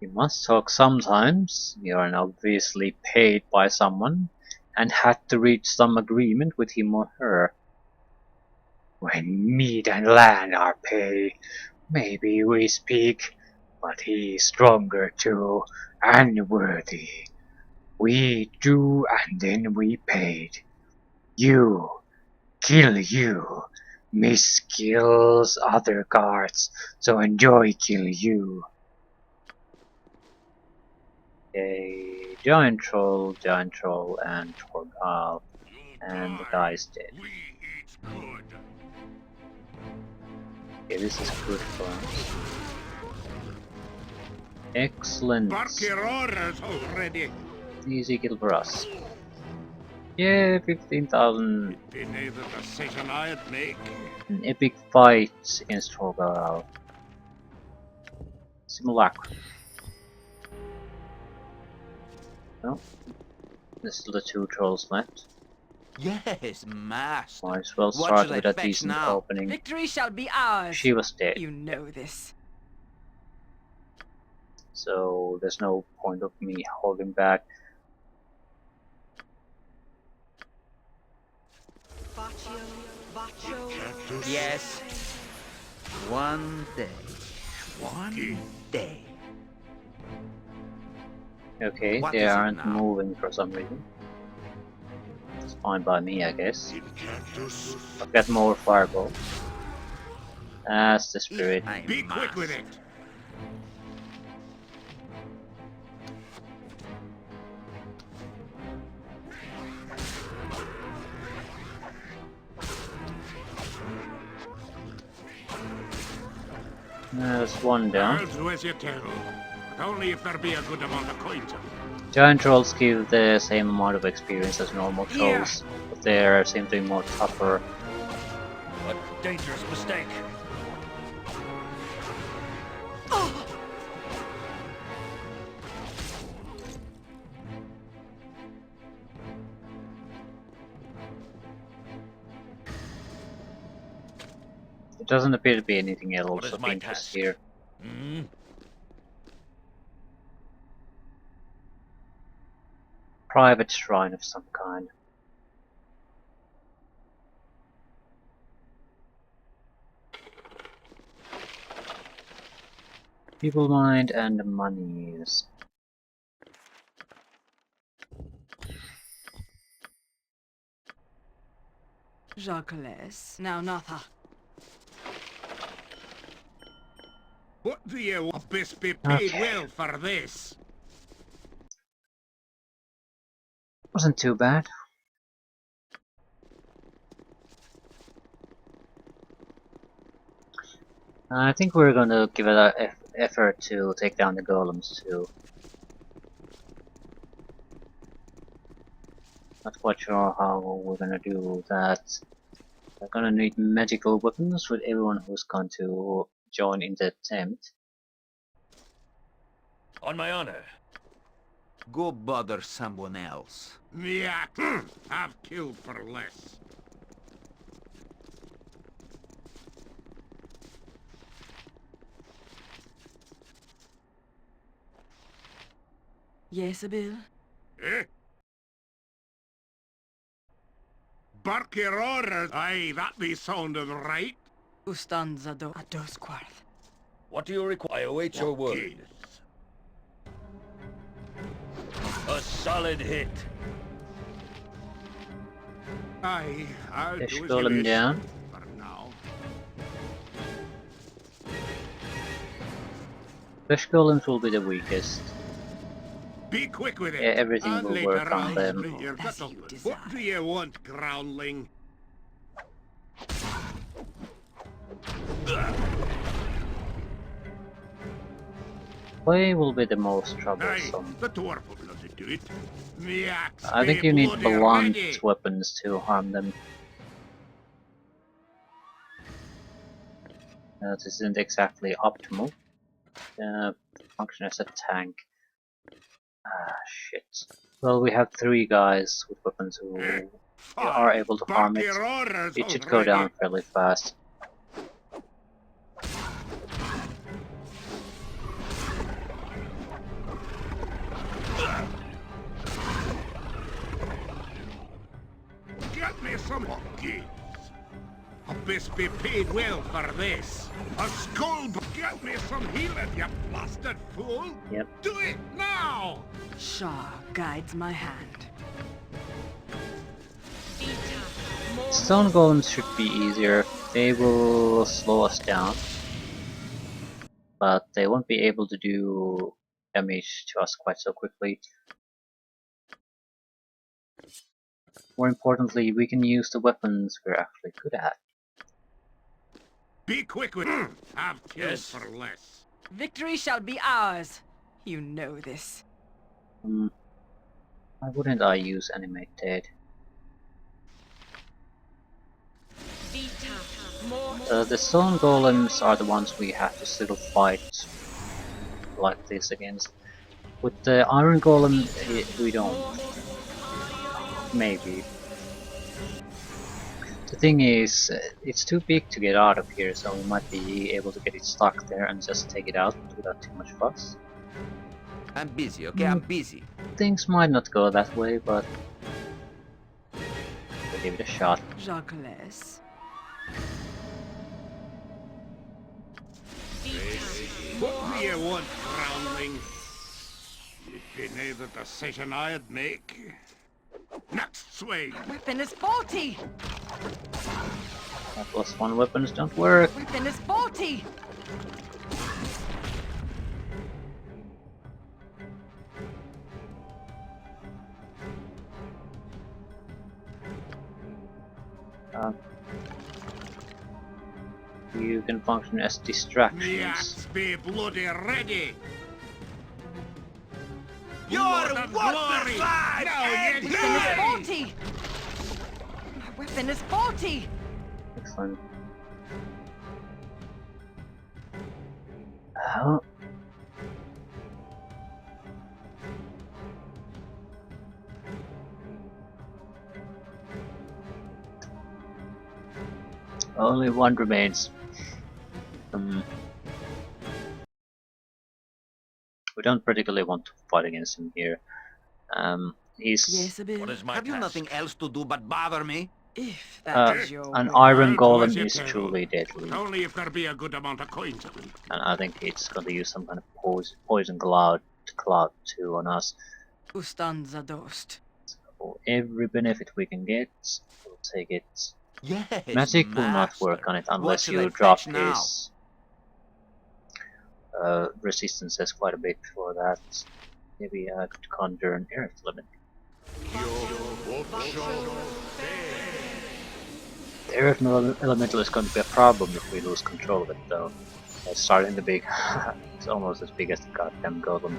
You must talk sometimes. You are obviously paid by someone and had to reach some agreement with him or her. When meat and land are paid, maybe we speak, but he's stronger too, and worthy. We do and then we paid. You, kill you. Miss kills other guards, so enjoy kill you. Okay, giant troll, and Torgal, You'll and the die. guy's dead. We eat good. Okay, this is good for us. Excellent. Bark your orders already. Easy kill for us. Yeah, 15,000. It'd be neither decision I'd make. An epic fight against Torgal. Simulacrum. No. There's still the 2 trolls left. Yes, master. Might as well What start should I with a fetch decent now? opening. Victory shall be ours. She was dead, You know this. so there's no point of me holding back. Yes. One day. One day. Okay, What they is it aren't now? moving for some reason. It's fine by me, I guess. In cactus. I've got more fireball. That's the spirit. I Be quick with must. it. There's one down. I'll do as you tell. But only if there be a good amount of coins. Giant trolls give the same amount of experience as normal Here. trolls, but they seem to be more tougher. A dangerous mistake. There doesn't appear to be anything What else is of my interest task? here. Hmm? Private shrine of some kind. People mind and monies. Jacques. Now Natha. What do you want? Best be paid Okay. well for this. Wasn't too bad. I think we're gonna give it an effort to take down the golems too. Not quite sure how we're gonna do that. We're gonna need magical weapons with everyone who's going to join in the attempt. On my honor. Go bother someone else. Yeah, I've killed for less. Yes, Bill. Eh? Bark your orders. Aye, that be sounded right. Ustanza do adosquarth. What do you require? I await your word. Okay. A solid hit. Aye, I'll do as Fish you golem wish. down. For now. Fish golems will be the weakest. Be quick with it. Yeah, everything And will later work on I'll them. split your As gut you open. desire. What do you want, groundling? Clay will be the most Aye, troublesome. the dwarf will bloody do it. Me axe I think be you need bloody blunt ready. weapons to harm them. This isn't exactly optimal. Function as a tank. Ah, shit. Well, we have 3 guys with weapons who are able to harm Bark it. your orders It should go down fairly fast. Get me some hotkeys. Abyss be paid well for this. A skull. Get me some healing, you bastard fool. Yep. Do it now. Shah guides my hand. Stone golems should be easier. They will slow us down, but they won't be able to do damage to us quite so quickly. More importantly, we can use the weapons we're actually good at. Be quick with Have killed Yes. for less. Victory shall be ours. You know this. Why wouldn't I use animated? The stone golems are the ones we have to still fight like this against. With the iron golem, we don't. Maybe. The thing is, it's too big to get out of here, so we might be able to get it stuck there and just take it out without too much fuss. I'm busy, okay? I'm busy. Things might not go that way, but we'll give it a shot. Jacques. What do you want, groundling? It'd be near the decision I'd make. Next swing. Weapon is faulty. My +1 weapons don't work. Weapon is faulty. You can function as distractions. Yes, be bloody ready. You're Blood and what glory. the side? Now you Weapon is die. faulty. My weapon is faulty. Excellent. Oh. Only one remains. We don't particularly want to fight against him here. He's Yes, a bit. What is my Have you task? nothing else to do but bother me? If that is your an will. iron I'll do as golem you is tell. truly deadly, But only if there be a good amount of coins of it. and I think it's going to use some kind of poison cloud too on us. Ustanza dost. For every benefit we can get, we'll take it. Yes, Magic will not master. work on it What unless shall I you drop fetch now? his resistances quite a bit for that. Maybe I could conjure an earth limit. The earth elemental is going to be a problem if we lose control of it, though. It's starting to be. It's almost as big as the goddamn golem.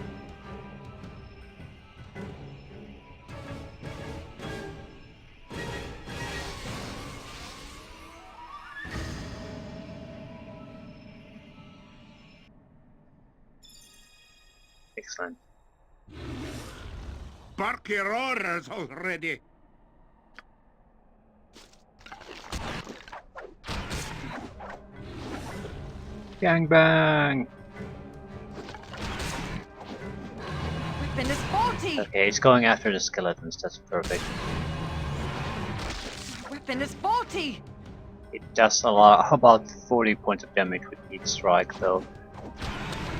Excellent. Bark your orders already. Gangbang! Weapon is faulty. Okay, it's going after the skeletons, that's perfect. Weapon is faulty. It does about 40 points of damage with each strike, though.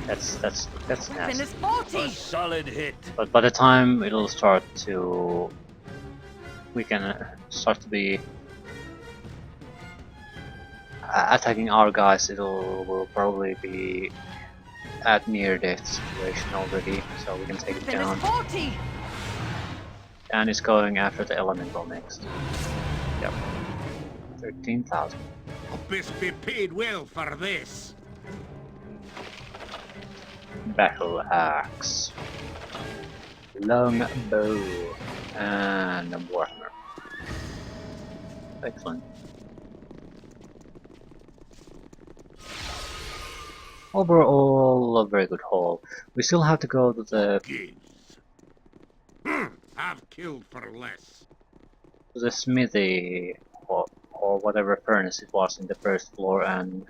That's Weapon nasty. is faulty. A solid hit. But by the time it'll start to... we can start to be... attacking our guys, will probably be at near death situation already, so we can take it Weapon is down. faulty. And it's going after the elemental next. Yep. 13,000. Abyss be paid well for this. Battle axe. Long bow. And a warhammer. Excellent. Overall, a very good haul. We still have to go to the Gives. Have killed for less. smithy or whatever furnace it was in the first floor and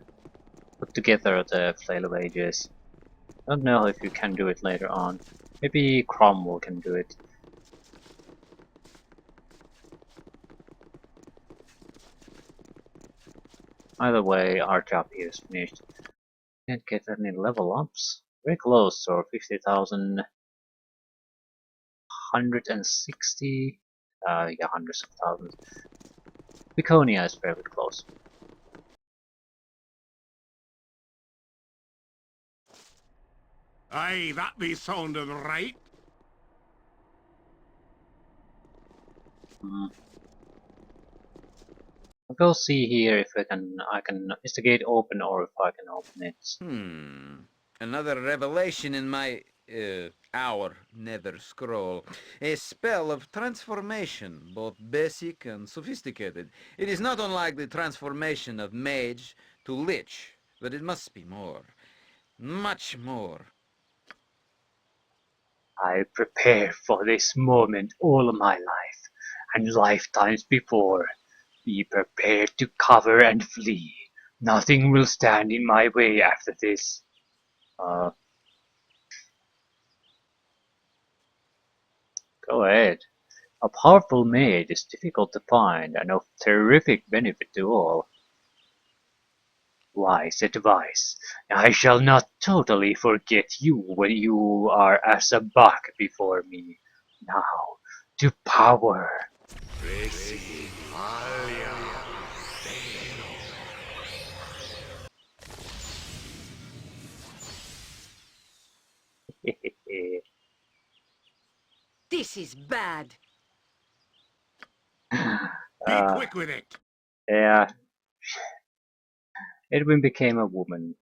put together the flail of ages. I don't know if you can do it later on. Maybe Cromwell can do it. Either way, our job here is finished. Can't get any level ups. Very close, or 50,000, 160. Yeah, hundreds of thousands. Piconia is very close. Aye, that be sounded right. Hmm. I'll go see here if I can investigate open or if I can open it. Another revelation in my, our nether scroll. A spell of transformation, both basic and sophisticated. It is not unlike the transformation of mage to lich, but it must be more. Much more. I prepared for this moment all my life, and lifetimes before. Be prepared to cover and flee. Nothing will stand in my way after this. Uh, Go ahead. A powerful maid is difficult to find and of terrific benefit to all. Wise advice. I shall not totally forget you when you are as a buck before me. Now, to power. This is bad. Be uh, quick with it. yeah, Edwin became a woman.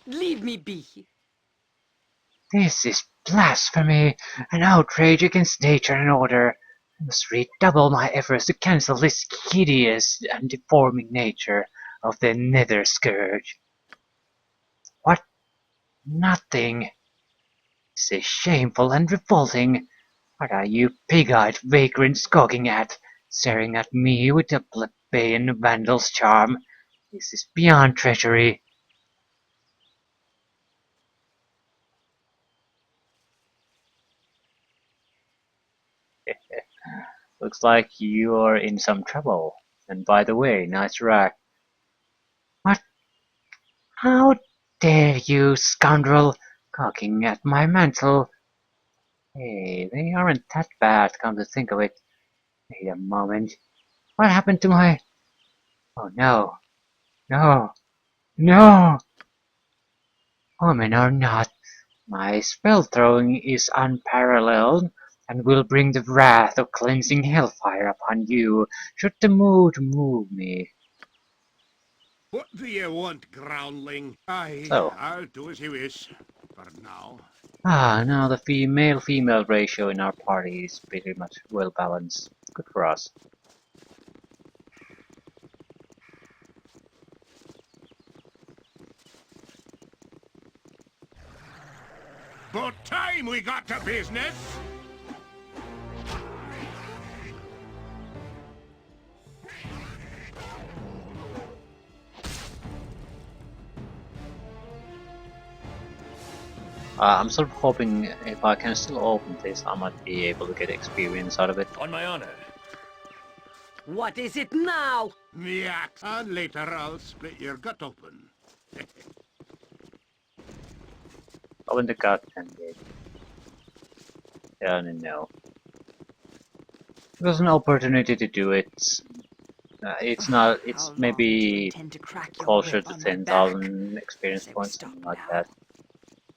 Leave me be. This is blasphemy, an outrage against nature and order. I must redouble my efforts to cancel this hideous and deforming nature of the nether scourge. What? Nothing. This is shameful and revolting. What are you pig-eyed vagrants gawking at, staring at me with a plebeian vandal's charm? This is beyond treachery. Looks like you're in some trouble. And by the way, nice rack. What? How dare you, scoundrel, gawking at my mantle? Hey, they aren't that bad, come to think of it. Wait a moment. What happened to my... Oh no. No. No! Women or not, my spell throwing is unparalleled, and will bring the wrath of cleansing hellfire upon you, should the mood move me. What do you want, groundling? Aye, So, I'll do as you wish. For now. now the male-female ratio in our party is pretty much well balanced. Good for us. About time we got to business. I'm sort of hoping if I can still open this, I might be able to get experience out of it. On my honor. What is it now? Me axe, and later I'll split your gut open. Open the goddamn gate. Yeah, no. There's an opportunity to do it. It's not. It's How long do you maybe intend to crack your closer whip to on my 10,000 experience Say we points, stop something like now. that.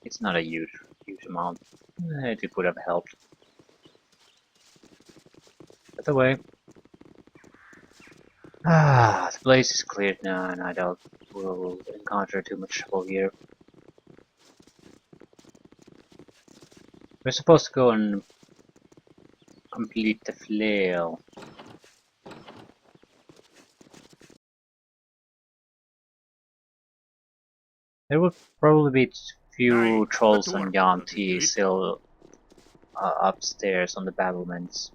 It's not a huge amount. It would have helped. By the way, the place is cleared now, and I doubt we'll encounter too much trouble here. We're supposed to go and complete the flail. There will probably be few Aye, trolls but and work will be Yanti good. still upstairs on the battlements.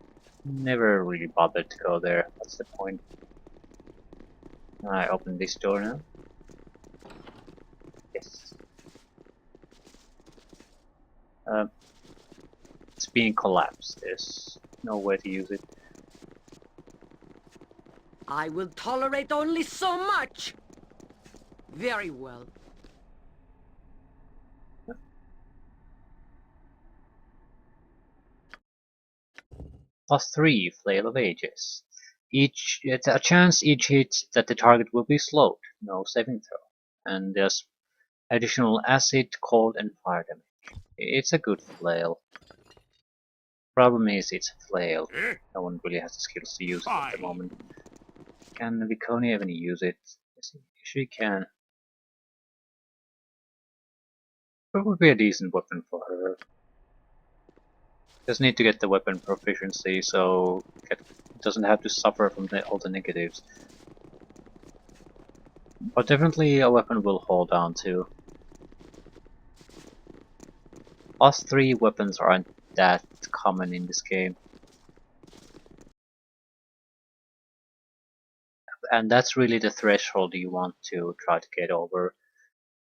Never really bothered to go there. What's the point? I open this door now. Yes. It's being collapsed. There's no way to use it. I will tolerate only so much. Very well. +3 Flail of Ages. It's a chance each hit that the target will be slowed, no saving throw. And there's additional acid, cold, and fire damage. It's a good flail. Problem is, it's a flail. Eh? No one really has the skills to use it at the Fine. moment. Can Viconia even use it? Yes, she can. It would be a decent weapon for her. Just need to get the weapon proficiency so it doesn't have to suffer from all the negatives. But definitely a weapon will hold down too. +3 weapons aren't that common in this game. And that's really the threshold you want to try to get over.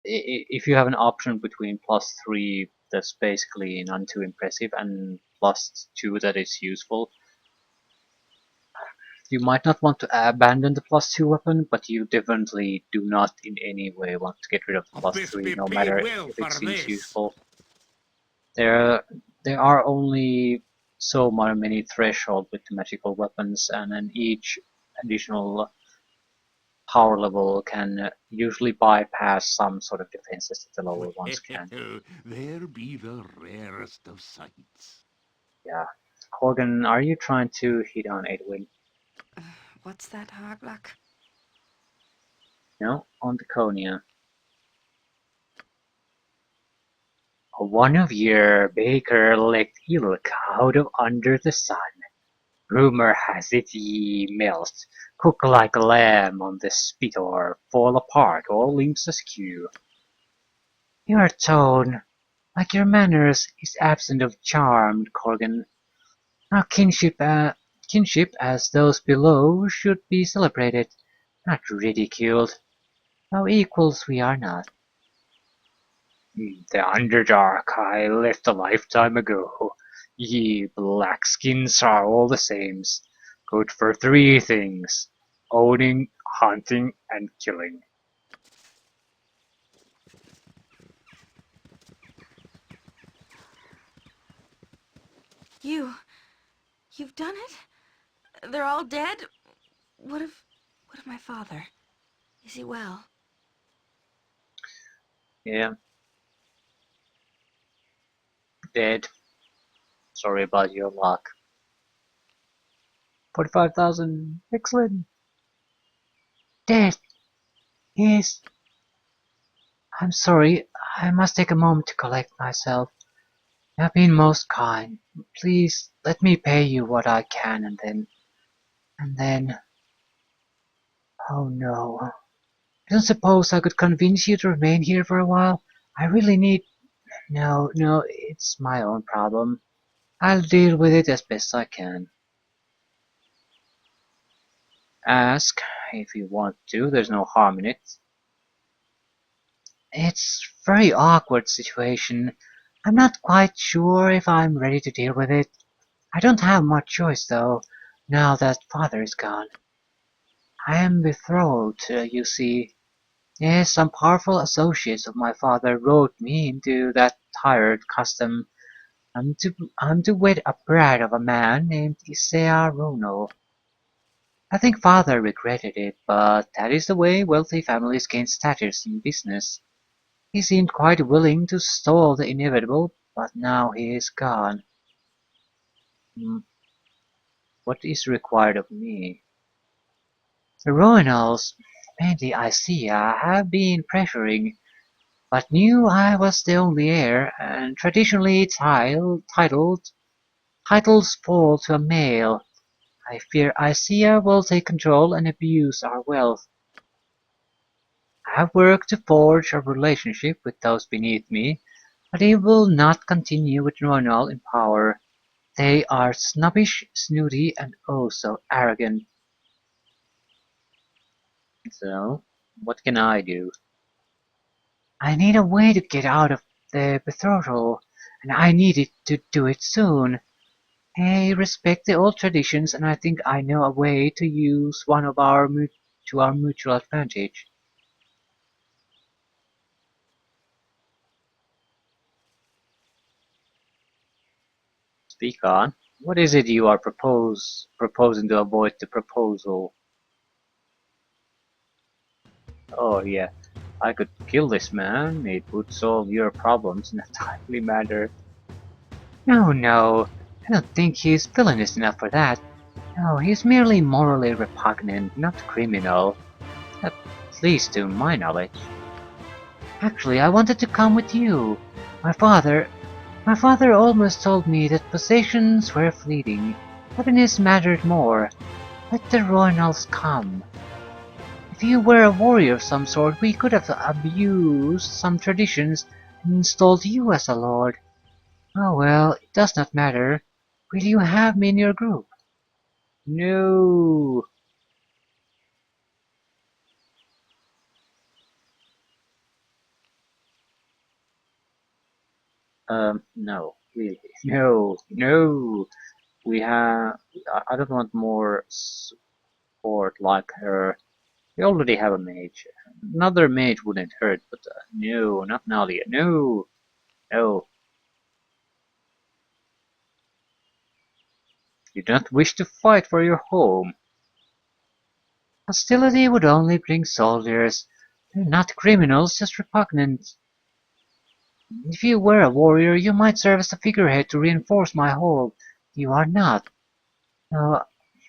If you have an option between +3 that's basically none too impressive and +2 that is useful, you might not want to abandon the +2 weapon, but you definitely do not in any way want to get rid of the This +3, be no paid matter well if for it seems this. useful. There are only so many thresholds with the magical weapons, and then each additional power level can usually bypass some sort of defenses that the lower ones can. There be the rarest of sights. Yeah. Corgan, are you trying to hit on Edwin? What's that, Harglack? No, on the Konya. One of your baker licked ilk out of under the sun. Rumor has it ye melt, cook like a lamb on the spit or fall apart, all limbs askew. Your tone, like your manners, is absent of charm, Corgan. Our kinship as those below should be celebrated, not ridiculed. Though equals we are not. The Underdark I left a lifetime ago. Ye blackskins are all the sames, good for 3 things: owning, hunting, and killing. You've done it? They're all dead? What of my father? Is he well? Yeah, dead. Sorry about your luck. 45,000. Excellent. Dead. Yes. I'm sorry. I must take a moment to collect myself. You have been most kind. Please let me pay you what I can and then. Oh no. I don't suppose I could convince you to remain here for a while. I really need. No, it's my own problem. I'll deal with it as best I can. Ask if you want to. There's no harm in it. It's a very awkward situation. I'm not quite sure if I'm ready to deal with it. I don't have much choice though, now that father is gone. I am betrothed, you see. Yes, some powerful associates of my father wrote me into that tired custom. I'm to wed a brat of a man named Isaiah Ronald. I think father regretted it, but that is the way wealthy families gain status in business. He seemed quite willing to stall the inevitable, but now he is gone. Hmm, what is required of me? The Royals, mainly Isaiah, have been pressuring, but knew I was the only heir, and traditionally titles fall to a male. I fear Isaiah will take control and abuse our wealth. I have worked to forge a relationship with those beneath me, but he will not continue with Ronald in power. They are snobbish, snooty, and oh so arrogant. So, what can I do? I need a way to get out of the betrothal, and I needed to do it soon. I respect the old traditions, and I think I know a way to use one of our to our mutual advantage. Speak on. What is it you are proposing to avoid the proposal? Oh yeah, I could kill this man. It would solve your problems in a timely manner. No, no, I don't think he's villainous enough for that. No, he's merely morally repugnant, not criminal. At least to my knowledge. Actually, I wanted to come with you. My father, my father almost told me that possessions were fleeting. Happiness mattered more. Let the Royals come. If you were a warrior of some sort, we could have abused some traditions and installed you as a lord. Oh well, it does not matter. Will you have me in your group? No. No, really. No, no. We have. I don't want more support like her. We already have a mage. Another mage wouldn't hurt, but no, not Nalia. No, no. You don't wish to fight for your home. Hostility would only bring soldiers. They're not criminals, just repugnant. If you were a warrior, you might serve as a figurehead to reinforce my hold. You are not. No,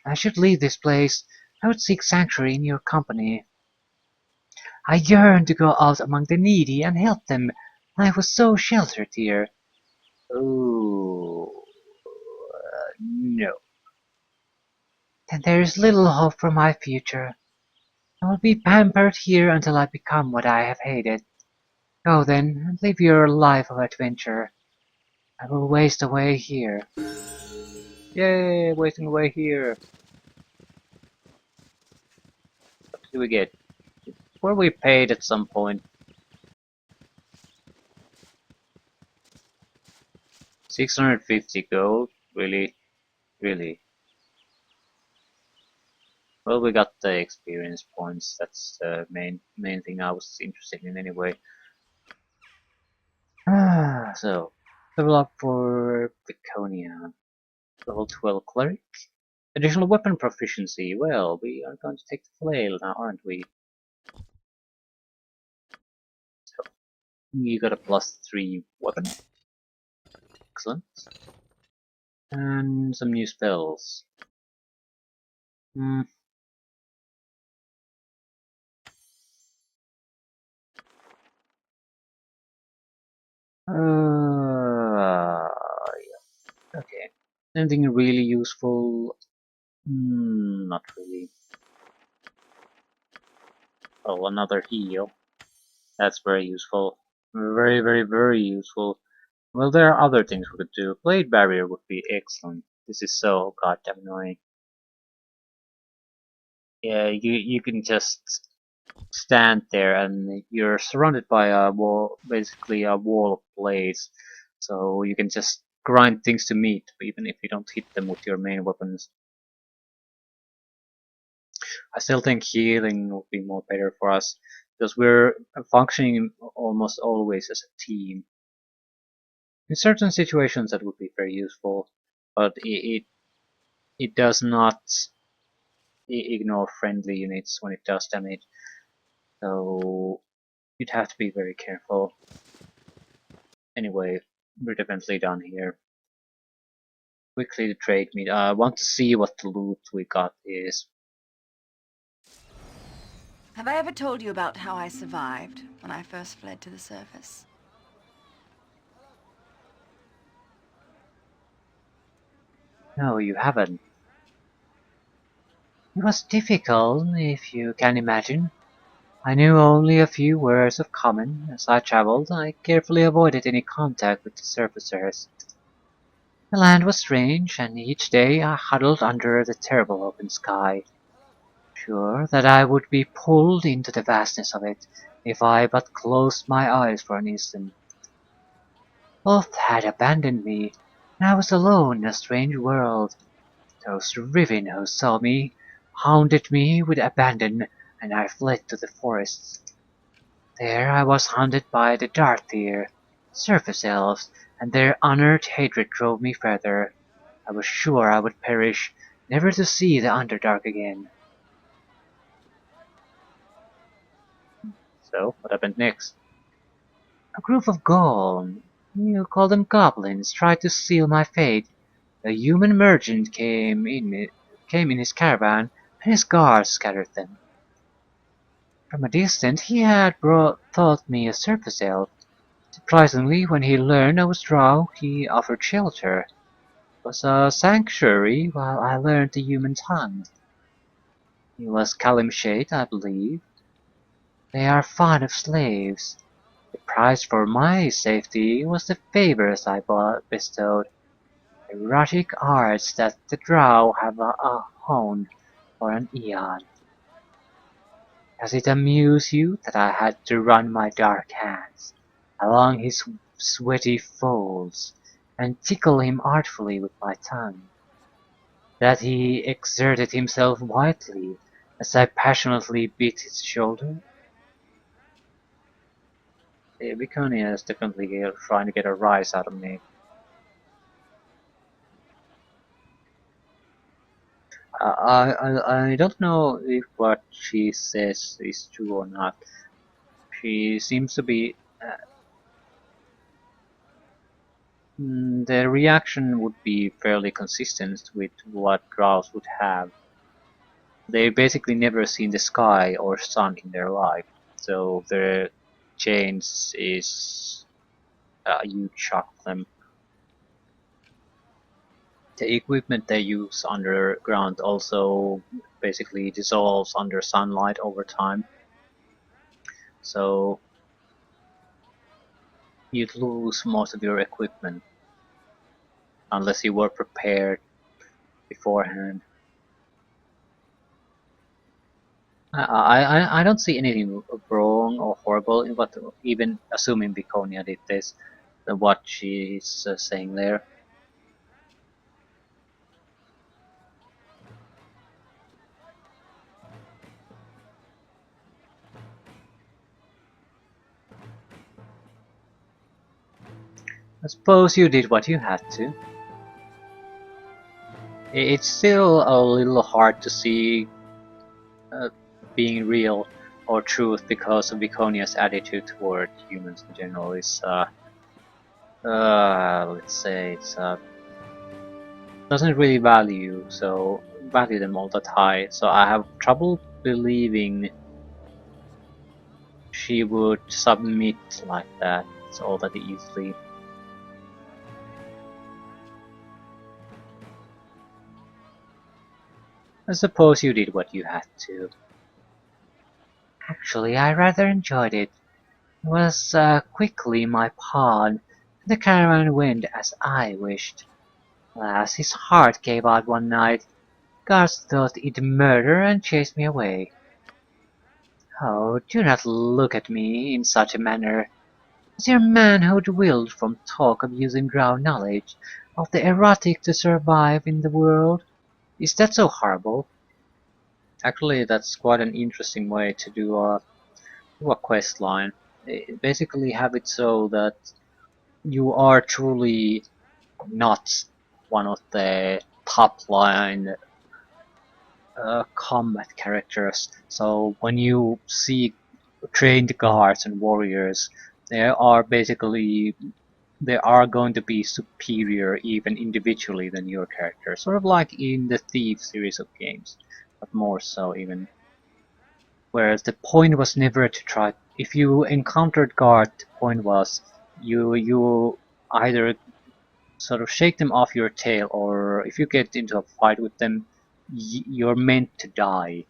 I should leave this place. I would seek sanctuary in your company. I yearn to go out among the needy and help them. I was so sheltered here. Oh, no. Then there is little hope for my future. I will be pampered here until I become what I have hated. Go then, and live your life of adventure. I will waste away here. Yay, wasting away here. What do we get? Were we paid at some point? 650 gold? Really? Really? Well, we got the experience points. That's the main thing I was interested in anyway. So, level up for Viconia. Level 12 Cleric. Additional weapon proficiency. Well, we are going to take the flail now, aren't we? So, you got a +3 weapon. Excellent. And some new spells. Hmm. Yeah. Okay. Anything really useful? Not really. Oh, another heal. That's very useful. Very, very, very useful. Well, there are other things we could do. Blade barrier would be excellent. This is so goddamn annoying. Yeah, you can just stand there and you're surrounded by a wall, basically a wall of blades. So you can just grind things to meat, even if you don't hit them with your main weapons. I still think healing would be more better for us because we're functioning almost always as a team. In certain situations that would be very useful, but it does not ignore friendly units when it does damage. So you'd have to be very careful. Anyway, we're definitely done here. Quickly the trade meet. I want to see what the loot we got is. Have I ever told you about how I survived when I first fled to the surface? No, you haven't. It was difficult, if you can imagine. I knew only a few words of common. As I traveled, I carefully avoided any contact with the surfacers. The land was strange, and each day I huddled under the terrible open sky, sure that I would be pulled into the vastness of it if I but closed my eyes for an instant. Both had abandoned me, and I was alone in a strange world. Those Riven who saw me hounded me with abandon, and I fled to the forests. There I was hunted by the Darthier, surface elves, and their unearned hatred drove me further. I was sure I would perish, never to see the Underdark again. So, what happened next? A group of you call them goblins, tried to seal my fate. A human merchant came in his caravan, and his guards scattered them. From a distance he had thought me a surface elf. Surprisingly, when he learned I was drow, he offered shelter. It was a sanctuary while I learned the human tongue. He was Kalimshade, I believe. They are fond of slaves. The price for my safety was the favors I bestowed. Erotic arts that the drow have honed for an eon. Does it amuse you that I had to run my dark hands along his sweaty folds and tickle him artfully with my tongue? That he exerted himself widely as I passionately beat his shoulder? Viconia is definitely trying to get a rise out of me. I don't know if what she says is true or not. She seems to be. The reaction would be fairly consistent with what grouse would have. They basically never seen the sky or sun in their life, so the change is a huge shock for them. The equipment they use underground also basically dissolves under sunlight over time, so you'd lose most of your equipment unless you were prepared beforehand. I don't see anything wrong or horrible in what, even assuming Viconia did this, what she's saying there. I suppose you did what you had to. It's still a little hard to see being real or truth because of Viconia's attitude toward humans in general is, let's say, it's doesn't really value them all that high. So I have trouble believing she would submit like that all that easily. I suppose you did what you had to. Actually, I rather enjoyed it. It was quickly my pawn, and the caravan went as I wished. As his heart gave out one night, guards thought it murder and chased me away. Oh, do not look at me in such a manner. Is your manhood willed from talk of using ground knowledge of the erotic to survive in the world? Is that so horrible? Actually, that's quite an interesting way to do a quest line. Basically have it so that you are truly not one of the top line combat characters. So when you see trained guards and warriors, they are going to be superior even individually than your character, sort of like in the Thief series of games, but more so even. Whereas the point was never to try. If you encountered guard, the point was you either sort of shake them off your tail, or if you get into a fight with them, you're meant to die.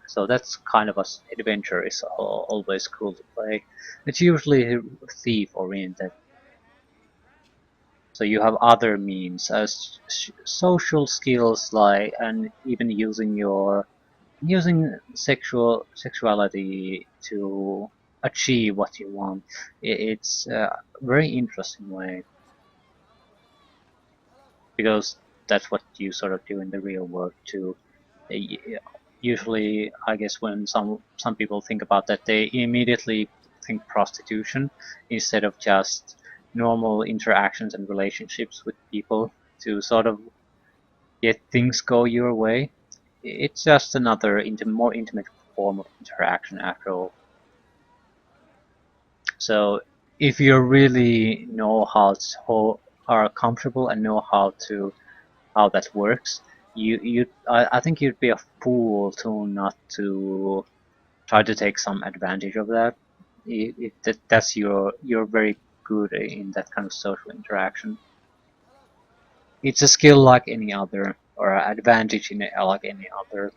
So that's kind of a adventure is always cool to play. It's usually thief oriented. So you have other means as social skills like, and even using sexuality to achieve what you want. It's a very interesting way, because that's what you sort of do in the real world too. Usually, I guess when some people think about that, they immediately think prostitution instead of just normal interactions and relationships with people to sort of get things go your way. It's just another more intimate form of interaction after all. So if you really know are comfortable and know how that works, I think you'd be a fool to not to try to take some advantage of that. That's you're very good in that kind of social interaction. It's a skill like any other, or an advantage in it like any other.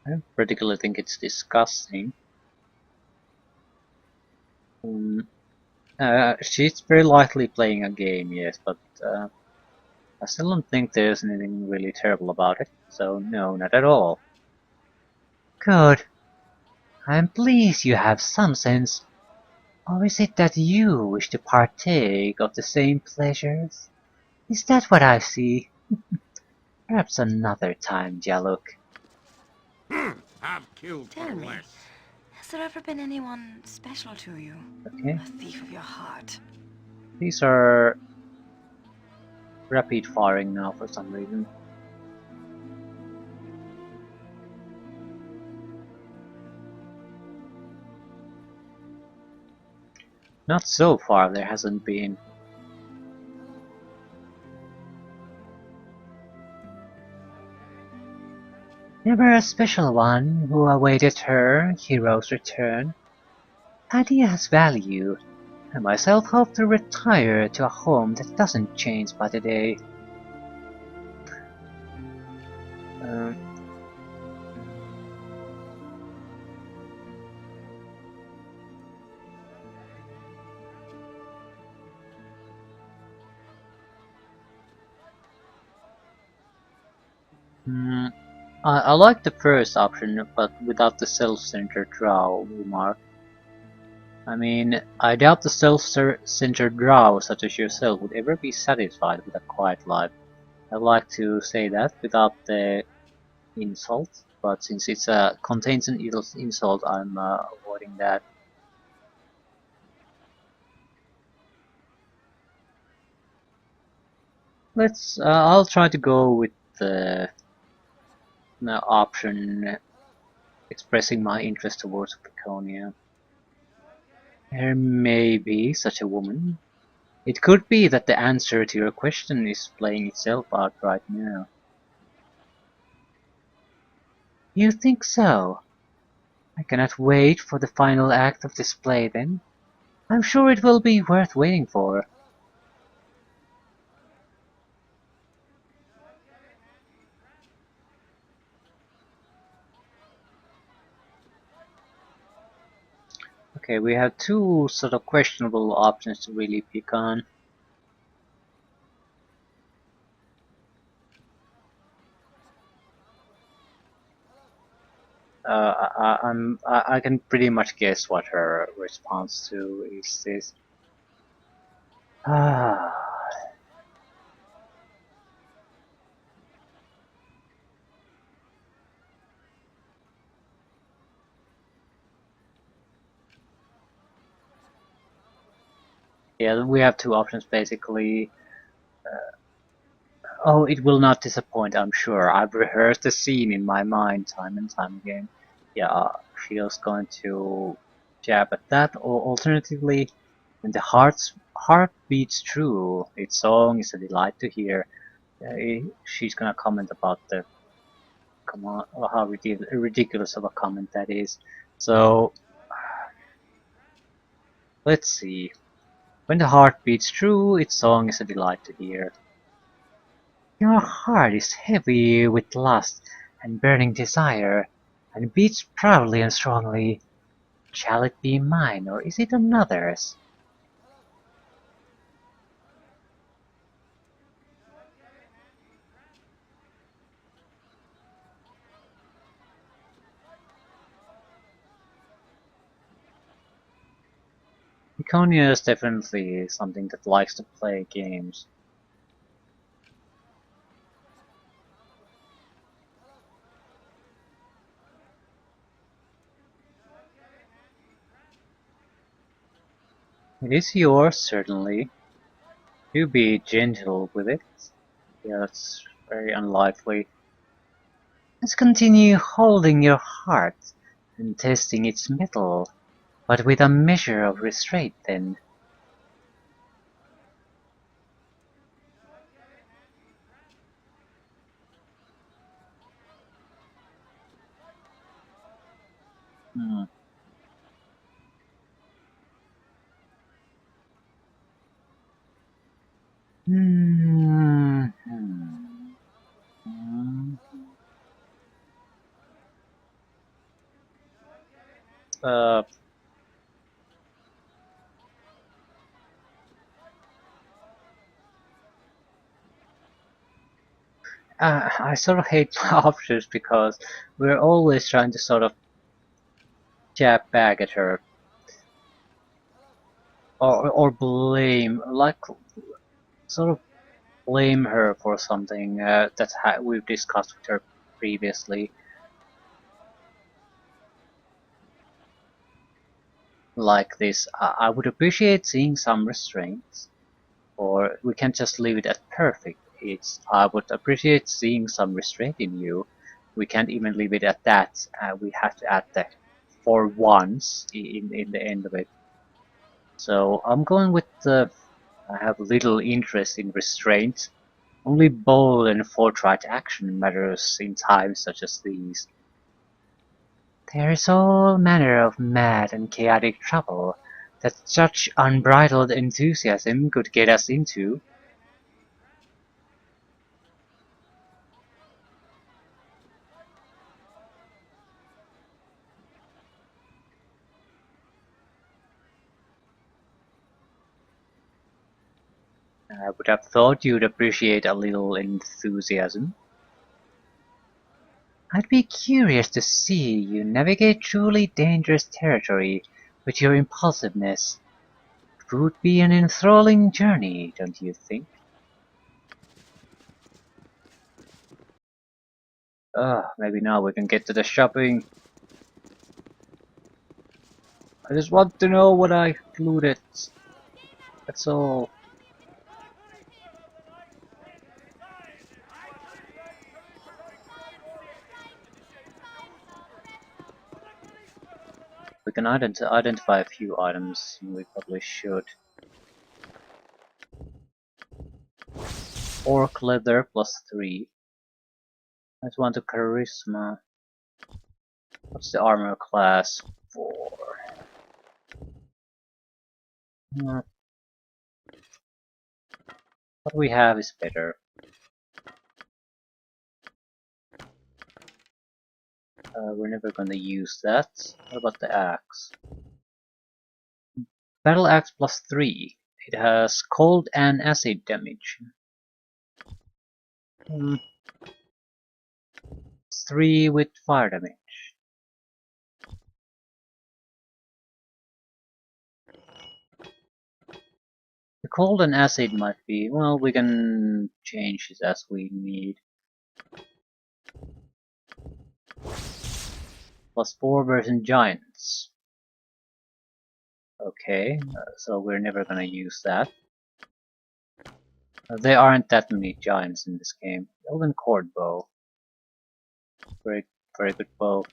I don't particularly think it's disgusting. She's very likely playing a game, yes, but I still don't think there's anything really terrible about it. So no, not at all. Good. I'm pleased you have some sense. Or is it that you wish to partake of the same pleasures? Is that what I see? Perhaps another time, Jaluk. I've killed Tell for me, less. has there ever been anyone special to you? Okay, A thief of your heart? these are rapid firing now for some reason. Not so far, there hasn't been. Never a special one who awaited her hero's return. Idea has value. I myself hope to retire to a home that doesn't change by the day. Um, hmm, I like the first option, but without the self-centered drow remark. I mean, I doubt the self-centered drow such as yourself would ever be satisfied with a quiet life. I'd like to say that without the insult, but since it contains an insult, I'm avoiding that. I'll try to go with the option expressing my interest towards Peconia. There may be such a woman. It could be that the answer to your question is playing itself out right now. You think so? I cannot wait for the final act of this play then. I'm sure it will be worth waiting for. Okay, we have two sort of questionable options to really pick on. I can pretty much guess what her response to is this. Ah, yeah, we have two options basically. Oh, it will not disappoint, I'm sure. I've rehearsed the scene in my mind time and time again. Yeah, she's going to jab at that, or alternatively, when the heart beats true, its song is a delight to hear. She's gonna comment about the come on, how ridiculous of a comment that is. So let's see. When the heart beats true, its song is a delight to hear. Your heart is heavy with lust and burning desire, and beats proudly and strongly. Shall it be mine, or is it another's? Konya is definitely something that likes to play games. It is yours, certainly. Do be gentle with it. Yeah, that's very unlikely. Let's continue holding your heart and testing its metal, but with a measure of restraint then. Hmm. Hmm. Hmm. Uh, I sort of hate my options because we're always trying to sort of jab back at her or blame, like sort of blame her for something that we've discussed with her previously. Like this, I would appreciate seeing some restraints, or we can't just leave it at perfect. It's I would appreciate seeing some restraint in you. We can't even leave it at that. We have to add that for once in the end of it. So I'm going with the. I have little interest in restraint. Only bold and forthright action matters in times such as these. There is all manner of mad and chaotic trouble that such unbridled enthusiasm could get us into. I would have thought you'd appreciate a little enthusiasm. I'd be curious to see you navigate truly dangerous territory with your impulsiveness. It would be an enthralling journey, don't you think? Maybe now we can get to the shopping. I just want to know what I included. That's all. We can identify a few items. We probably should. Orc leather +3. Let's want to charisma. What's the armor class? 4. What we have is better. We're never gonna use that. What about the axe? Battle axe +3. It has cold and acid damage. 3 with fire damage. The cold and acid might be, well, we can change it as we need. +4 versus giants. Okay, so we're never gonna use that. There aren't that many giants in this game. Elven Cord Bow. Very, very good bow.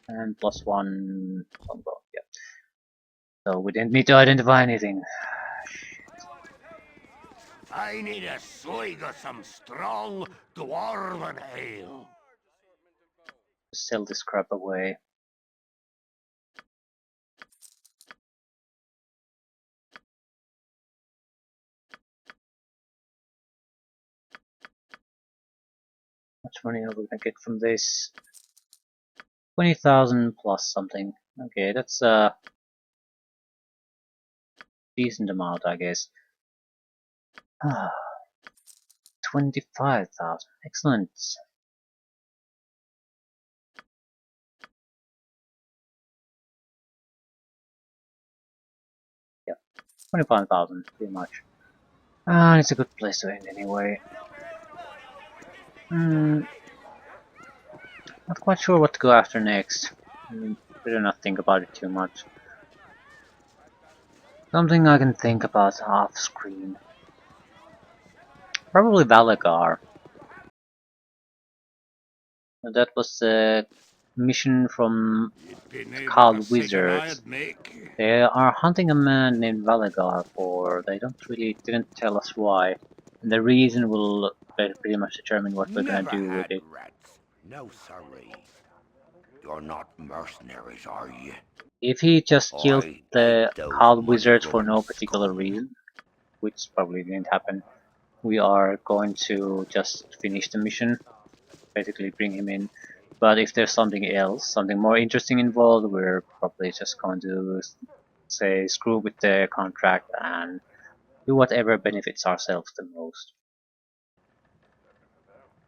And +1 longbow, yeah. So we didn't need to identify anything. I need a swig of some strong dwarven ale. Sell this crap away. How much money are we gonna get from this? 20,000 plus something. Okay, that's a decent amount, I guess. 25,000. Excellent. 25,000, pretty much. And it's a good place to end anyway. Not quite sure what to go after next. Better not think about it too much. Something I can think about off screen. Probably Valagar. That was a mission from Called Wizards. They are hunting a man named Valagar for, they didn't tell us why. And the reason will pretty much determine what we're gonna do with it. rats. No sorry. You're not mercenaries, are you? If he just killed I the hate those Called Wizards for money-grubbing no particular scum. reason, which probably didn't happen, we are going to just finish the mission, basically bring him in. But if there's something else, something more interesting involved, we're probably just going to say screw with the contract and do whatever benefits ourselves the most.